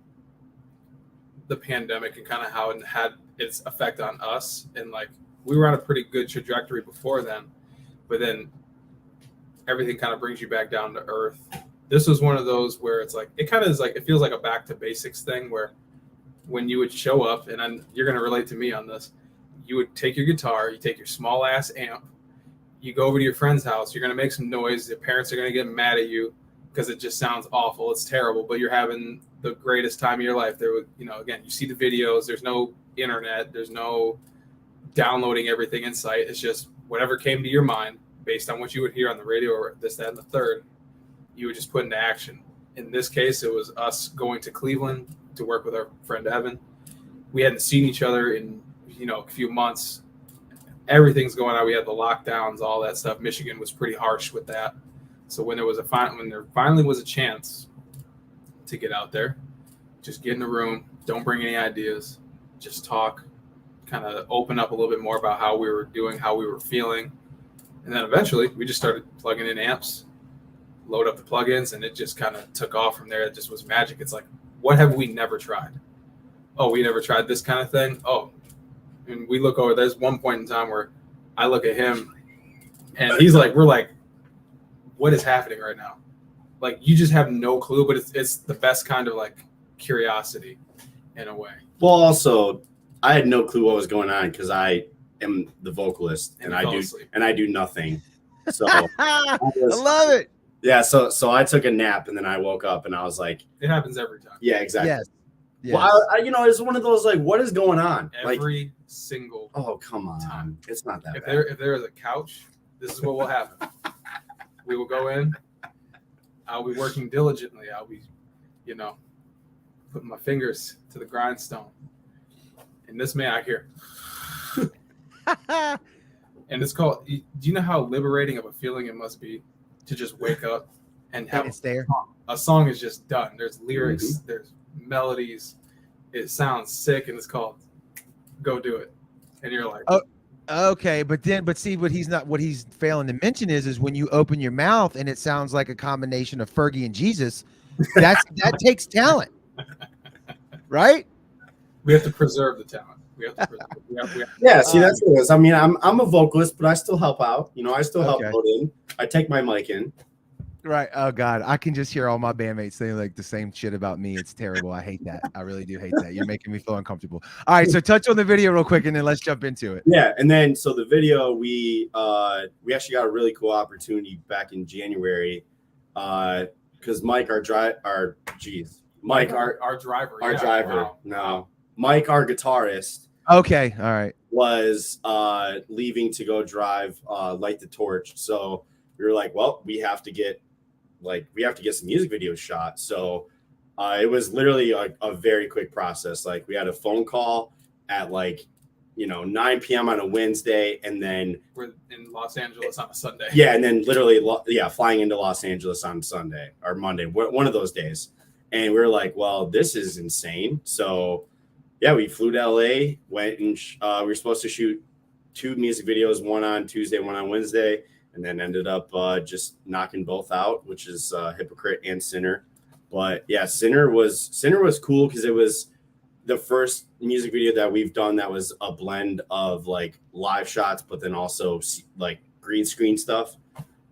the pandemic and kind of how it had its effect on us. And like, we were on a pretty good trajectory before then, but then everything kind of brings you back down to earth. This was one of those where it's like, it kind of is like, it feels like a back to basics thing where when you would show up, and you're going to relate to me on this, you would take your guitar, you take your small ass amp, you go over to your friend's house, you're going to make some noise. Your parents are going to get mad at you because it just sounds awful. It's terrible, but you're having the greatest time of your life. There would, again, you see the videos, there's no internet, there's no downloading everything in sight. It's just whatever came to your mind based on what you would hear on the radio or this, that, and the third, you would just put into action. In this case, it was us going to Cleveland to work with our friend Evan. We hadn't seen each other in a few months. Everything's going on. We had the lockdowns, all that stuff. Michigan was pretty harsh with that. So when there finally was a chance to get out there, just get in a room, don't bring any ideas, just talk, kind of open up a little bit more about how we were doing, how we were feeling. And then eventually we just started plugging in amps, load up the plugins, and it just kind of took off from there. It just was magic. It's like, what have we never tried? Oh, we never tried this kind of thing. Oh, and we look over, there's one point in time where I look at him and he's like, we're like, what is happening right now? Like, you just have no clue, but it's the best kind of like curiosity in a way. Well, also, I had no clue what was going on because I am the vocalist and you I fell do asleep. nothing. So I love it. yeah, so I took a nap and then I woke up and I was like, It happens every time. yeah, exactly. Yes. Yes. Well, it's one of those like, what is going on? Like, Every single oh come on, it's not that if bad. there is a couch, this is what will happen. We will go in. I'll be working diligently. I'll be, putting my fingers to the grindstone. and this man I hear, and it's called. Do you know how liberating of a feeling it must be to just wake up and have It's there. a song is just done. There's lyrics, there's melodies. It sounds sick, and it's called "Go Do It," and you're like, Oh. Okay, but see what he's failing to mention is when you open your mouth and it sounds like a combination of Fergie and Jesus, that takes talent, right? we have to preserve the talent. We have to. Yeah, see, that's what it is. I mean, I'm a vocalist, but I still help out. You know, I still help Okay. put in. I take my mic in. Right. Oh God, I can just hear all my bandmates saying like the same shit about me. It's terrible. I hate that. I really do hate that. You're making me feel uncomfortable. All right, so touch on the video real quick, and then let's jump into it. Yeah, and then so the video, we actually got a really cool opportunity back in January, because Mike, our driver, Mike, our guitarist, Okay. All right. was leaving to go drive Light the Torch. So we were like, well, we have to get some music videos shot. So it was literally a very quick process. Like we had a phone call at 9 p.m. on a Wednesday, and then We're in Los Angeles on a Sunday. yeah, and then literally flying into Los Angeles on Sunday or Monday, one of those days. And we were like, well, this is insane. So yeah, we flew to LA, went and we were supposed to shoot 2 music videos, one on Tuesday, one on Wednesday, and then ended up just knocking both out, which is Hypocrite and Sinner. But yeah, Sinner was cool because it was the first music video that we've done that was a blend of like live shots, but then also like green screen stuff.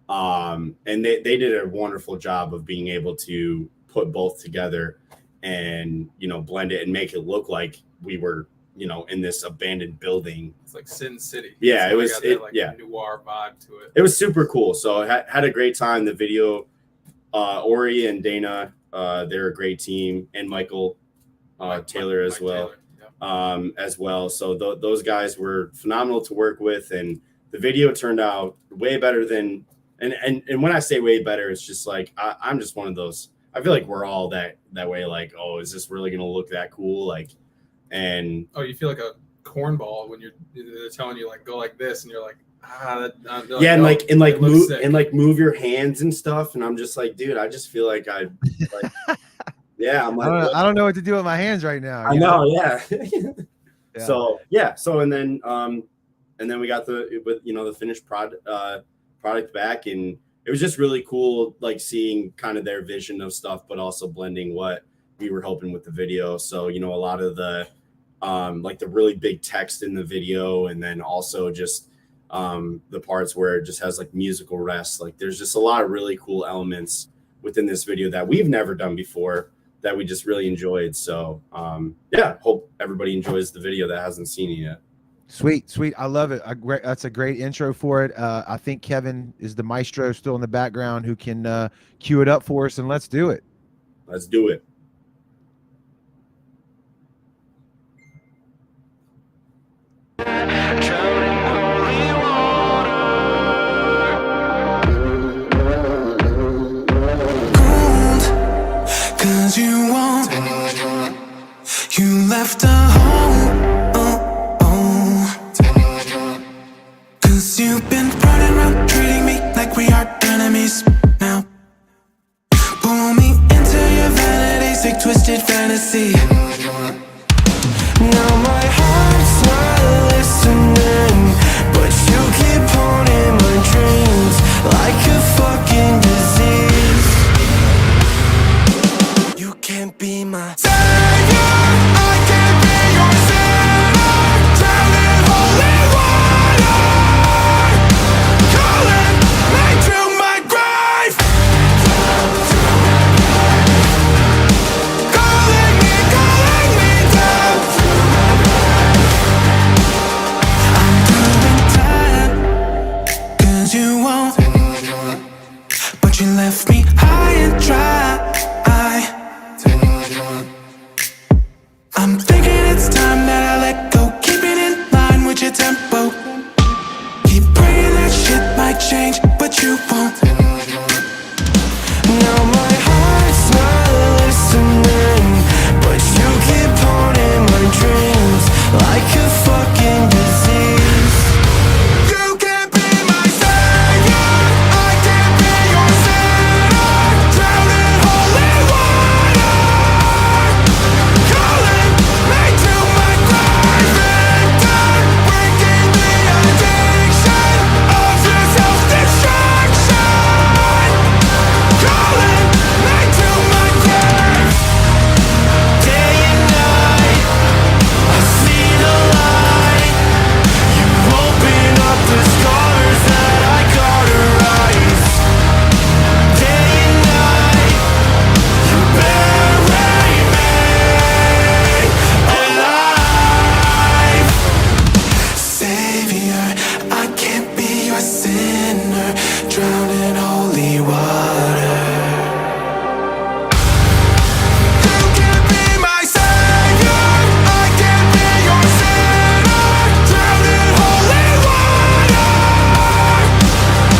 And they did a wonderful job of being able to put both together and, blend it and make it look like we were, in this abandoned building. It's like Sin City. Yeah, It's got that, yeah. noir vibe to it. It was super cool. So I had a great time. The video, Ori and Dana, they're a great team, and Michael Taylor as well. Taylor, yeah. As well. So those guys were phenomenal to work with, and the video turned out way better than. And when I say way better, it's just like I'm just one of those. I feel like we're all that way. Like, oh, is this really gonna look that cool? Like, and Oh, you feel like a cornball when they're telling you like go like this, and you're like, yeah, and no, it looks sick. move your hands and stuff. And I'm just like, dude, I just feel like yeah, I'm like, I don't know what to do with my hands right now. I know, yeah. Yeah. So and then we got the finished product back, and it was just really cool, like seeing kind of their vision of stuff, but also blending what we were hoping with the video. So, a lot of the like the really big text in the video, and then also just the parts where it just has like musical rest. Like there's just a lot of really cool elements within this video that we've never done before that we just really enjoyed. So hope everybody enjoys the video that hasn't seen it yet. Sweet. I love it. That's a great intro for it. I think Kevin is the maestro still in the background who can cue it up for us, and let's do it. Let's do it. Cause you won't. You left a home. Cause you've been running around treating me like we are enemies now. Pull me into your vanity, sick twisted fantasy. Now my heart's not listening, but you keep haunting my dreams like a fucking disease. You can't be my savior, I can't be your sinner. Drown in holy water, calling me to my grave. Calling me down. I'm doing time, cause you won't. But you left me high and dry. I'm thinking it's time that I let go. Keep it in line with your tempo. Keep praying that shit might change, but you won't. Now my heart's not listening, but you keep haunting my dreams like sinner, drowned in holy water. You can be my savior, I can be your sinner, drowned in holy water.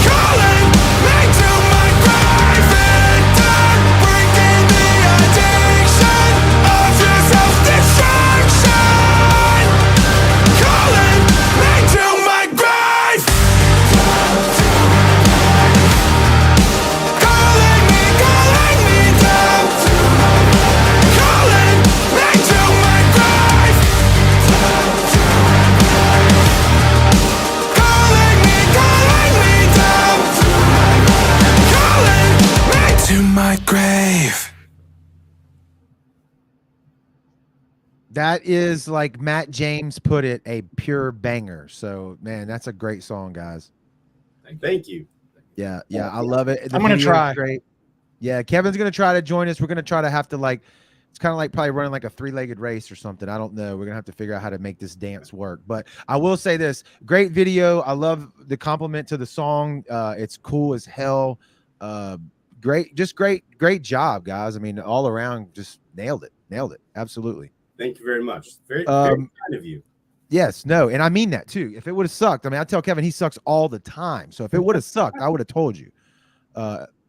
Calling me to my grave in death, breaking the addiction of your self-destruction. Calling me to my grave. Calling me down. Calling me to my grave. Calling me down. Calling me to my grave. That is, like Matt James put it, a pure banger. So, man, that's a great song, guys. Thank you. Yeah, I love it. The I'm gonna video is try. Great. Yeah, Kevin's gonna try to join us. We're gonna try to have to it's kind of like probably running like a 3-legged race or something. I don't know. We're gonna have to figure out how to make this dance work. But I will say this: great video. I love the compliment to the song. It's cool as hell. Great job, guys. I mean, all around, just nailed it. Absolutely. Thank you very much. Very Um, kind of you. Yes, no, and I mean that too. If it would have sucked, I mean, I tell Kevin he sucks all the time. So if it would have sucked, I would have told you.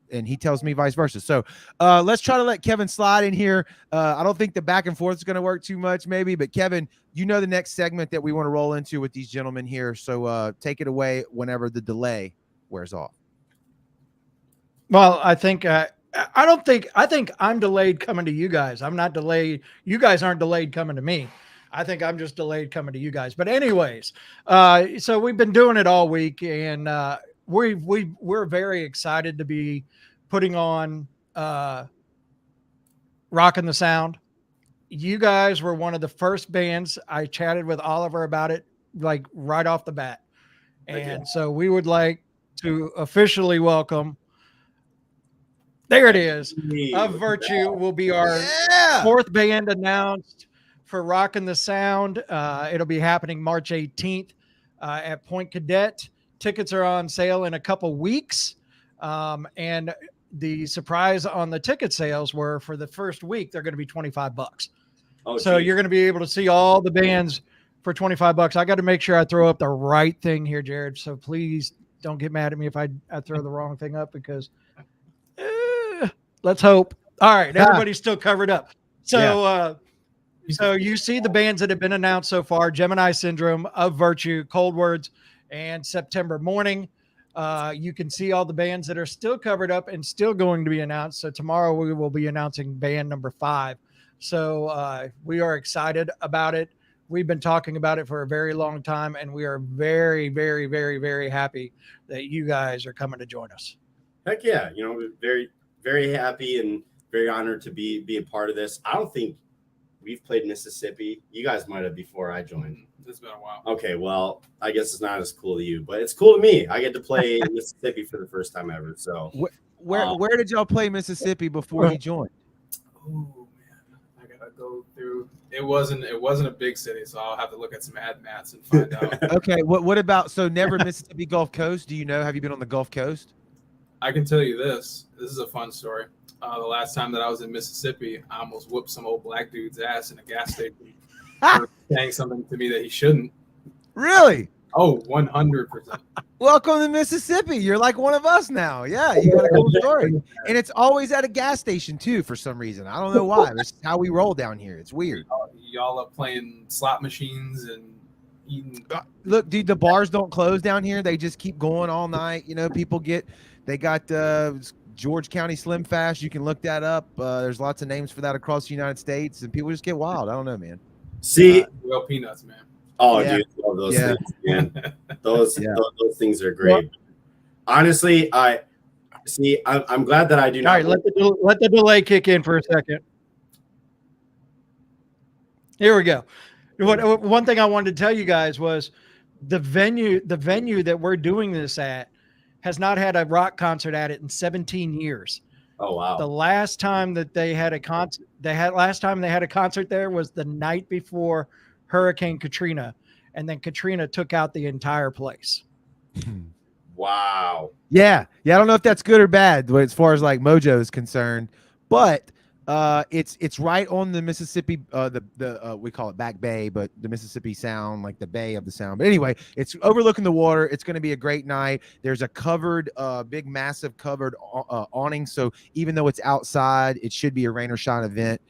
And he tells me vice versa. So let's try to let Kevin slide in here. I don't think the back and forth is going to work too much, maybe. But Kevin, you know the next segment that we want to roll into with these gentlemen here. So take it away whenever the delay wears off. Well, I think I think I'm delayed coming to you guys. I'm not delayed. You guys aren't delayed coming to me. I think I'm just delayed coming to you guys. But anyways, so we've been doing it all week, and we're very excited to be putting on Rockin' the Sound. You guys were one of the first bands. I chatted with Oliver about it, like right off the bat. And so we would like to officially welcome, there it is, Of Virtue will be our fourth band announced for Rockin' the Sound. It'll be happening March 18th at Point Cadet. Tickets are on sale in a couple weeks. And the surprise on the ticket sales were for the first week, they're going to be $25. Oh, So geez. you're going to be able to see all the bands for $25. I got to make sure I throw up the right thing here, Jared. So please don't get mad at me if I throw the wrong thing up, because let's hope. All right. Everybody's still covered up. So, so you see the bands that have been announced so far: Gemini Syndrome, Of Virtue, Cold Words, and September Morning. You can see all the bands that are still covered up and still going to be announced. So tomorrow we will be announcing band number 5. So we are excited about it. We've been talking about it for a very long time, and we are very, very, very, very happy that you guys are coming to join us. Heck yeah. You know, we're very, very happy and very honored to be a part of this. I don't think we've played Mississippi. You guys might have before I joined. It's been a while. Okay, well, I guess it's not as cool to you, but it's cool to me. I get to play Mississippi for the first time ever. So Where did y'all play Mississippi before you joined? Oh man, I gotta go through. It wasn't a big city, so I'll have to look at some ad mats and find out. Okay, what about, so never Mississippi Gulf Coast? Do you know? Have you been on the Gulf Coast? I can tell you this. This is a fun story. The last time that I was in Mississippi, I almost whooped some old black dude's ass in a gas station for saying something to me that he shouldn't. Really? Oh, 100%. Welcome to Mississippi. You're like one of us now. Yeah, you got a cool story. And it's always at a gas station too, for some reason. I don't know why. This is how we roll down here. It's weird. Y'all are playing slot machines and eating. Look, dude, the bars don't close down here. They just keep going all night. You know, they got George County Slim Fast. You can look that up. There's lots of names for that across the United States, and people just get wild. I don't know, man. see, Well, peanuts, man. oh, Yeah. dude, I love those Yeah. things, man. Those, Yeah. those things are great. Honestly, I'm glad that I do All not. right, let the delay kick in for a second. Here we go. One thing I wanted to tell you guys was the venue that we're doing this at has not had a rock concert at it in 17 years. Oh wow. The last time that they had a concert, there was the night before Hurricane Katrina, and then Katrina took out the entire place. Wow. Yeah. I don't know if that's good or bad as far as like Mojo is concerned, but it's right on the Mississippi, we call it Back Bay, but the Mississippi Sound, like the bay of the Sound. But anyway, it's overlooking the water. It's going to be a great night. There's a covered, big, massive covered awning. So even though it's outside, it should be a rain or shine event.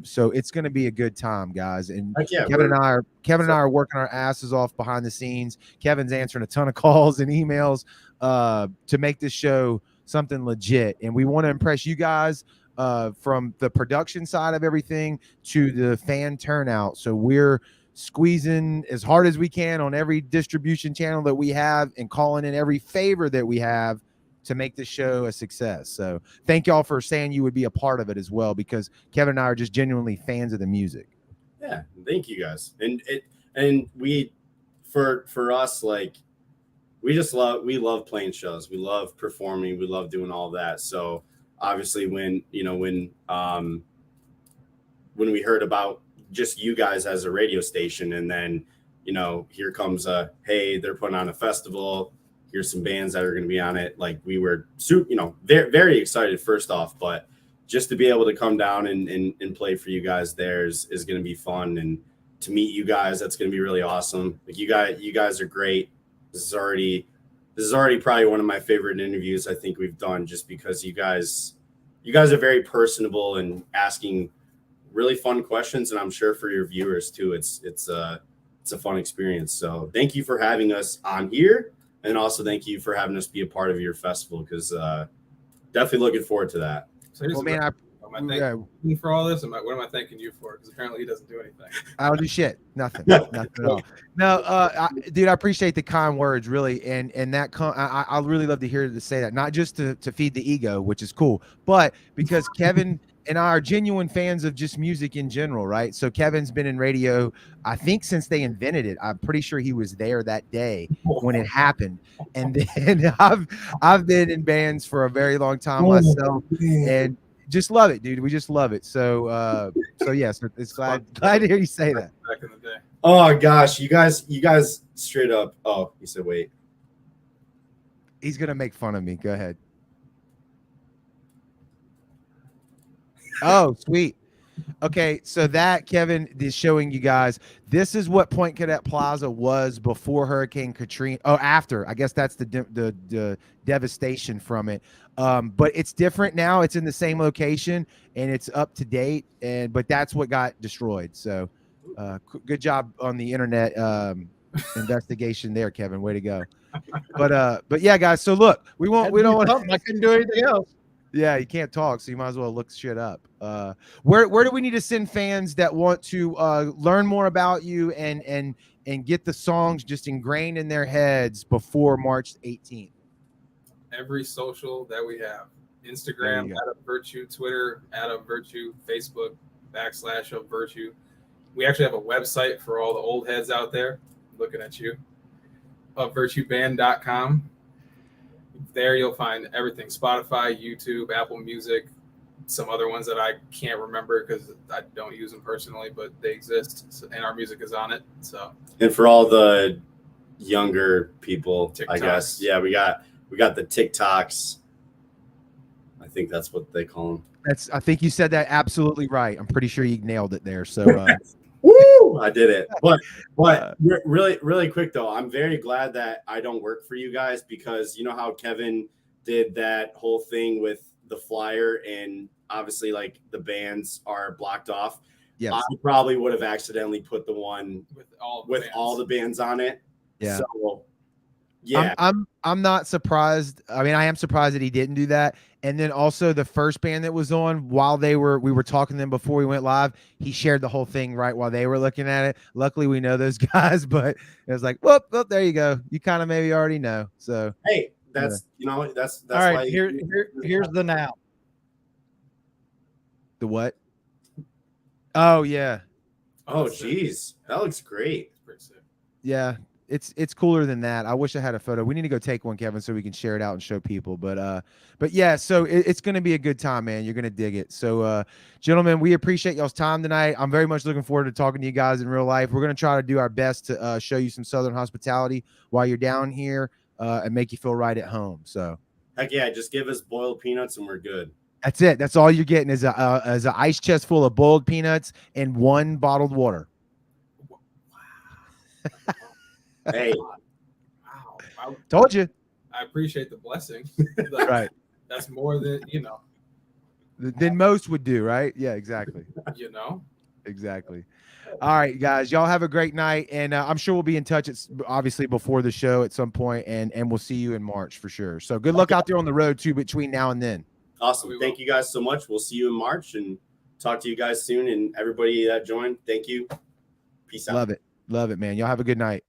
So it's going to be a good time, guys. And Heck yeah, Kevin and I are working our asses off behind the scenes. Kevin's answering a ton of calls and emails to make this show something legit. And we want to impress you guys from the production side of everything to the fan turnout. So we're squeezing as hard as we can on every distribution channel that we have and calling in every favor that we have to make this show a success. So thank y'all for saying you would be a part of it as well, because Kevin and I are just genuinely fans of the music. Yeah, thank you guys. And we for us, like, we love playing shows. We love performing. We love doing all that. So obviously when we heard about just you guys as a radio station, and then, here comes hey, they're putting on a festival. Here's some bands that are going to be on it. Like, we were very, very excited first off, but just to be able to come down and play for you guys there is going to be fun. And to meet you guys, that's going to be really awesome. Like, you guys are great. This is already probably one of my favorite interviews I think we've done, just because you guys are very personable and asking really fun questions. And I'm sure for your viewers too, it's a fun experience. So thank you for having us on here. And also thank you for having us be a part of your festival, because definitely looking forward to that. So here's Well, man, am I thanking you for all this? What am I thanking you for? Because apparently he doesn't do anything. I don't do shit. Nothing. Nothing at all. No, dude, I appreciate the kind words, really. And that I really love to hear you say that, not just to feed the ego, which is cool, but because Kevin and I are genuine fans of just music in general, right? So Kevin's been in radio, I think, since they invented it. I'm pretty sure he was there that day when it happened. And then I've been in bands for a very long time myself, and just love it, dude. We just love it. So yes, it's glad to hear you say that. Back in the day. Oh gosh, you guys straight up. Oh, you said wait. He's gonna make fun of me. Go ahead. Oh, sweet. Okay, so that, Kevin, is showing you guys, this is what Point Cadet Plaza was before Hurricane Katrina. Oh, after. I guess that's the devastation from it. But it's different now. It's in the same location and it's up to date. But that's what got destroyed. So good job on the internet investigation there, Kevin. Way to go. But yeah, guys. So look, we don't want to. I couldn't do anything else. Yeah, you can't talk, so you might as well look shit up. Where do we need to send fans that want to learn more about you and get the songs just ingrained in their heads before March 18th? Every social that we have: Instagram @ofvirtue, Twitter @ofvirtue, Facebook /ofvirtue. We actually have a website for all the old heads out there. Looking at you, ofvirtueband.com. There you'll find everything: Spotify, YouTube, Apple Music, some other ones that I can't remember because I don't use them personally, but they exist, and our music is on it. So, and for all the younger people, TikToks. I guess, yeah, we got the TikToks. I think that's what they call them. I think you said that absolutely right. I'm pretty sure you nailed it there. So woo, I did it. But really, really quick though, I'm very glad that I don't work for you guys, because you know how Kevin did that whole thing with the flyer, and obviously like the bands are blocked off. Yes. I probably would have accidentally put the one with all the bands on it. Yeah. So yeah. I'm not surprised. I mean, I am surprised that he didn't do that. And then also the first band that was on while we were talking to them before we went live, he shared the whole thing right while they were looking at it. Luckily we know those guys, but it was like, whoop, there you go. You kind of maybe already know. So hey, that's that's all right. why Here's the now. The what? Oh yeah. Oh geez, that looks great. Yeah. It's cooler than that. I wish I had a photo. We need to go take one, Kevin, so we can share it out and show people. But yeah, so it's going to be a good time, man. You're going to dig it. So, gentlemen, we appreciate y'all's time tonight. I'm very much looking forward to talking to you guys in real life. We're going to try to do our best to show you some Southern hospitality while you're down here. and make you feel right at home. So Heck yeah, just give us boiled peanuts and we're good. that's it. That's all you're getting is a ice chest full of boiled peanuts and 1 bottled water. Hey, Wow. I, Told you. I appreciate the blessing. Right. That's more than, Than most would do, right? Yeah, exactly. Exactly. All right, guys, y'all have a great night, and I'm sure we'll be in touch. It's obviously before the show at some point, and we'll see you in March for sure. So good luck out there on the road too between now and then. awesome. We Thank will. you guys so much. We'll see you in March and talk to you guys soon. And everybody that joined, thank you. Peace out. Love it, man. Y'all have a good night,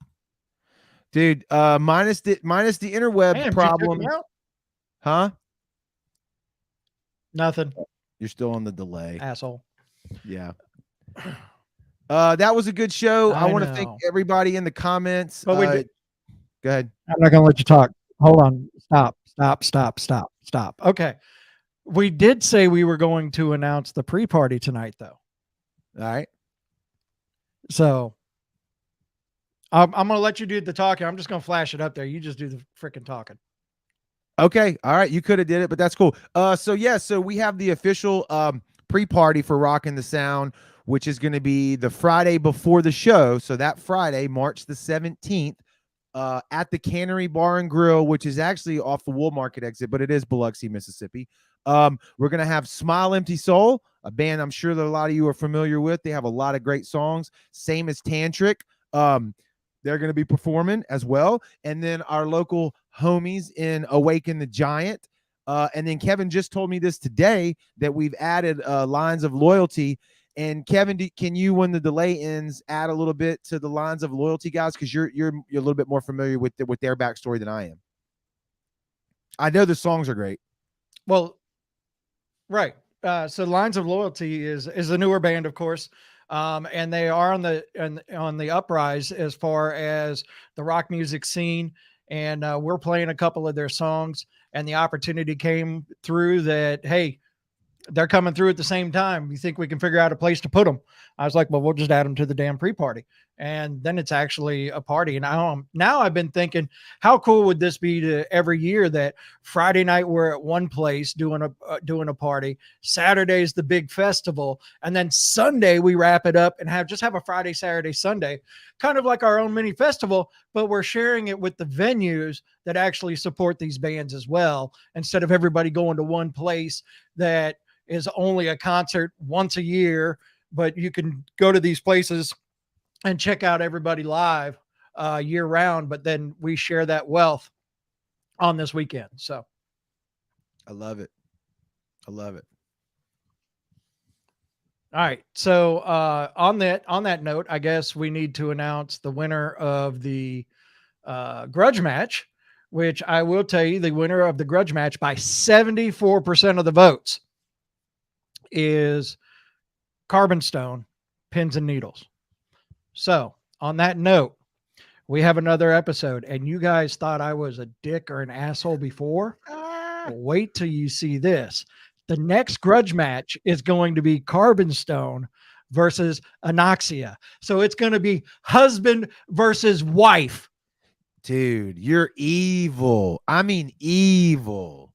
dude. Minus the interweb Man, problem, did you took me out? huh? Nothing, You're still on the delay. asshole. Yeah. That was a good show. I I want to thank know. everybody in the comments. But we Go did- ahead. I'm not gonna let you talk. Hold on. Stop. Okay. We did say we were going to announce the pre-party tonight, though. All right. So I'm gonna let you do the talking. I'm just gonna flash it up there. You just do the freaking talking. Okay. All right. You could have did it, but that's cool. So we have the official pre-party for Rockin' the Sound, which is going to be the Friday before the show. So that Friday, March the 17th, at the Cannery Bar and Grill, which is actually off the Wool Market exit, but it is Biloxi, Mississippi. We're going to have Smile Empty Soul, a band I'm sure that a lot of you are familiar with. They have a lot of great songs, same as Tantric. They're going to be performing as well. And then our local homies in Awaken the Giant. And then Kevin just told me this today that we've added Lines of Loyalty. And Kevin, can you, when the delay ends, add a little bit to the Lines of Loyalty guys? Because you're a little bit more familiar with their backstory than I am. I know the songs are great. Well, right. So Lines of Loyalty is a newer band, of course. And they are on the uprise as far as the rock music scene. And we're playing a couple of their songs, and the opportunity came through that, hey, they're coming through at the same time. You think we can figure out a place to put them? I was like, well, we'll just add them to the damn pre-party. And then it's actually a party. And now I've been thinking, how cool would this be to every year that Friday night we're at one place doing a party, Saturday's the big festival, and then Sunday we wrap it up and have a Friday, Saturday, Sunday, kind of like our own mini festival, but we're sharing it with the venues that actually support these bands as well, instead of everybody going to one place that is only a concert once a year, but you can go to these places and check out everybody live year round, but then we share that wealth on this weekend. So I love it. all right. So on that note, I guess we need to announce the winner of the grudge match, which I will tell you, the winner of the grudge match by 74% of the votes is Carbon Stone Pins and Needles. So on that note, we have another episode, and you guys thought I was a dick or an asshole before. Wait till you see this. The next grudge match is going to be Carbon Stone versus Anoxia. So it's going to be husband versus wife. Dude, you're evil. I mean, evil.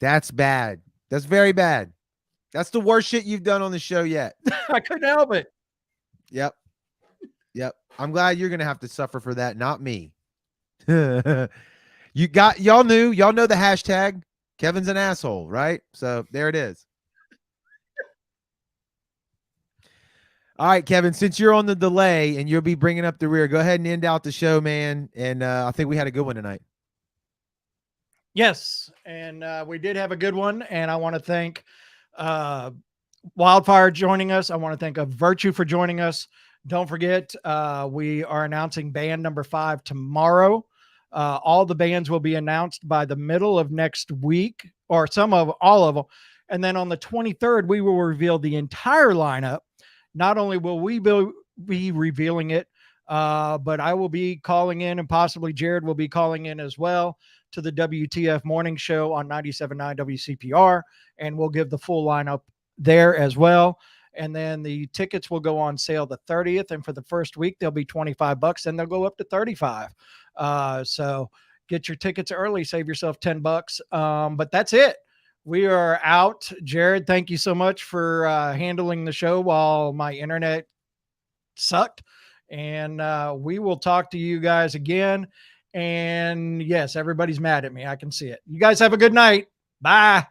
That's bad. That's very bad. That's the worst shit you've done on the show yet. I couldn't help it. Yep. I'm glad you're going to have to suffer for that, not me. Y'all know the hashtag Kevin's an asshole, right? So there it is. All right, Kevin, since you're on the delay and you'll be bringing up the rear, go ahead and end out the show, man. And I think we had a good one tonight. Yes, and we did have a good one, and I want to thank Wildfire joining us. I want to thank Virtue for joining us. Don't forget, we are announcing band number 5 tomorrow. All the bands will be announced by the middle of next week, or all of them. And then on the 23rd, we will reveal the entire lineup. Not only will we be revealing it, but I will be calling in, and possibly Jared will be calling in as well to the WTF morning show on 97.9 WCPR, and we'll give the full lineup there as well. And then the tickets will go on sale the 30th, and for the first week they'll be $25, and they'll go up to $35. So get your tickets early, save yourself $10. But that's it. We are out. Jared, thank you so much for handling the show while my internet sucked. And we will talk to you guys again. And yes, everybody's mad at me. I can see it. You guys have a good night. Bye.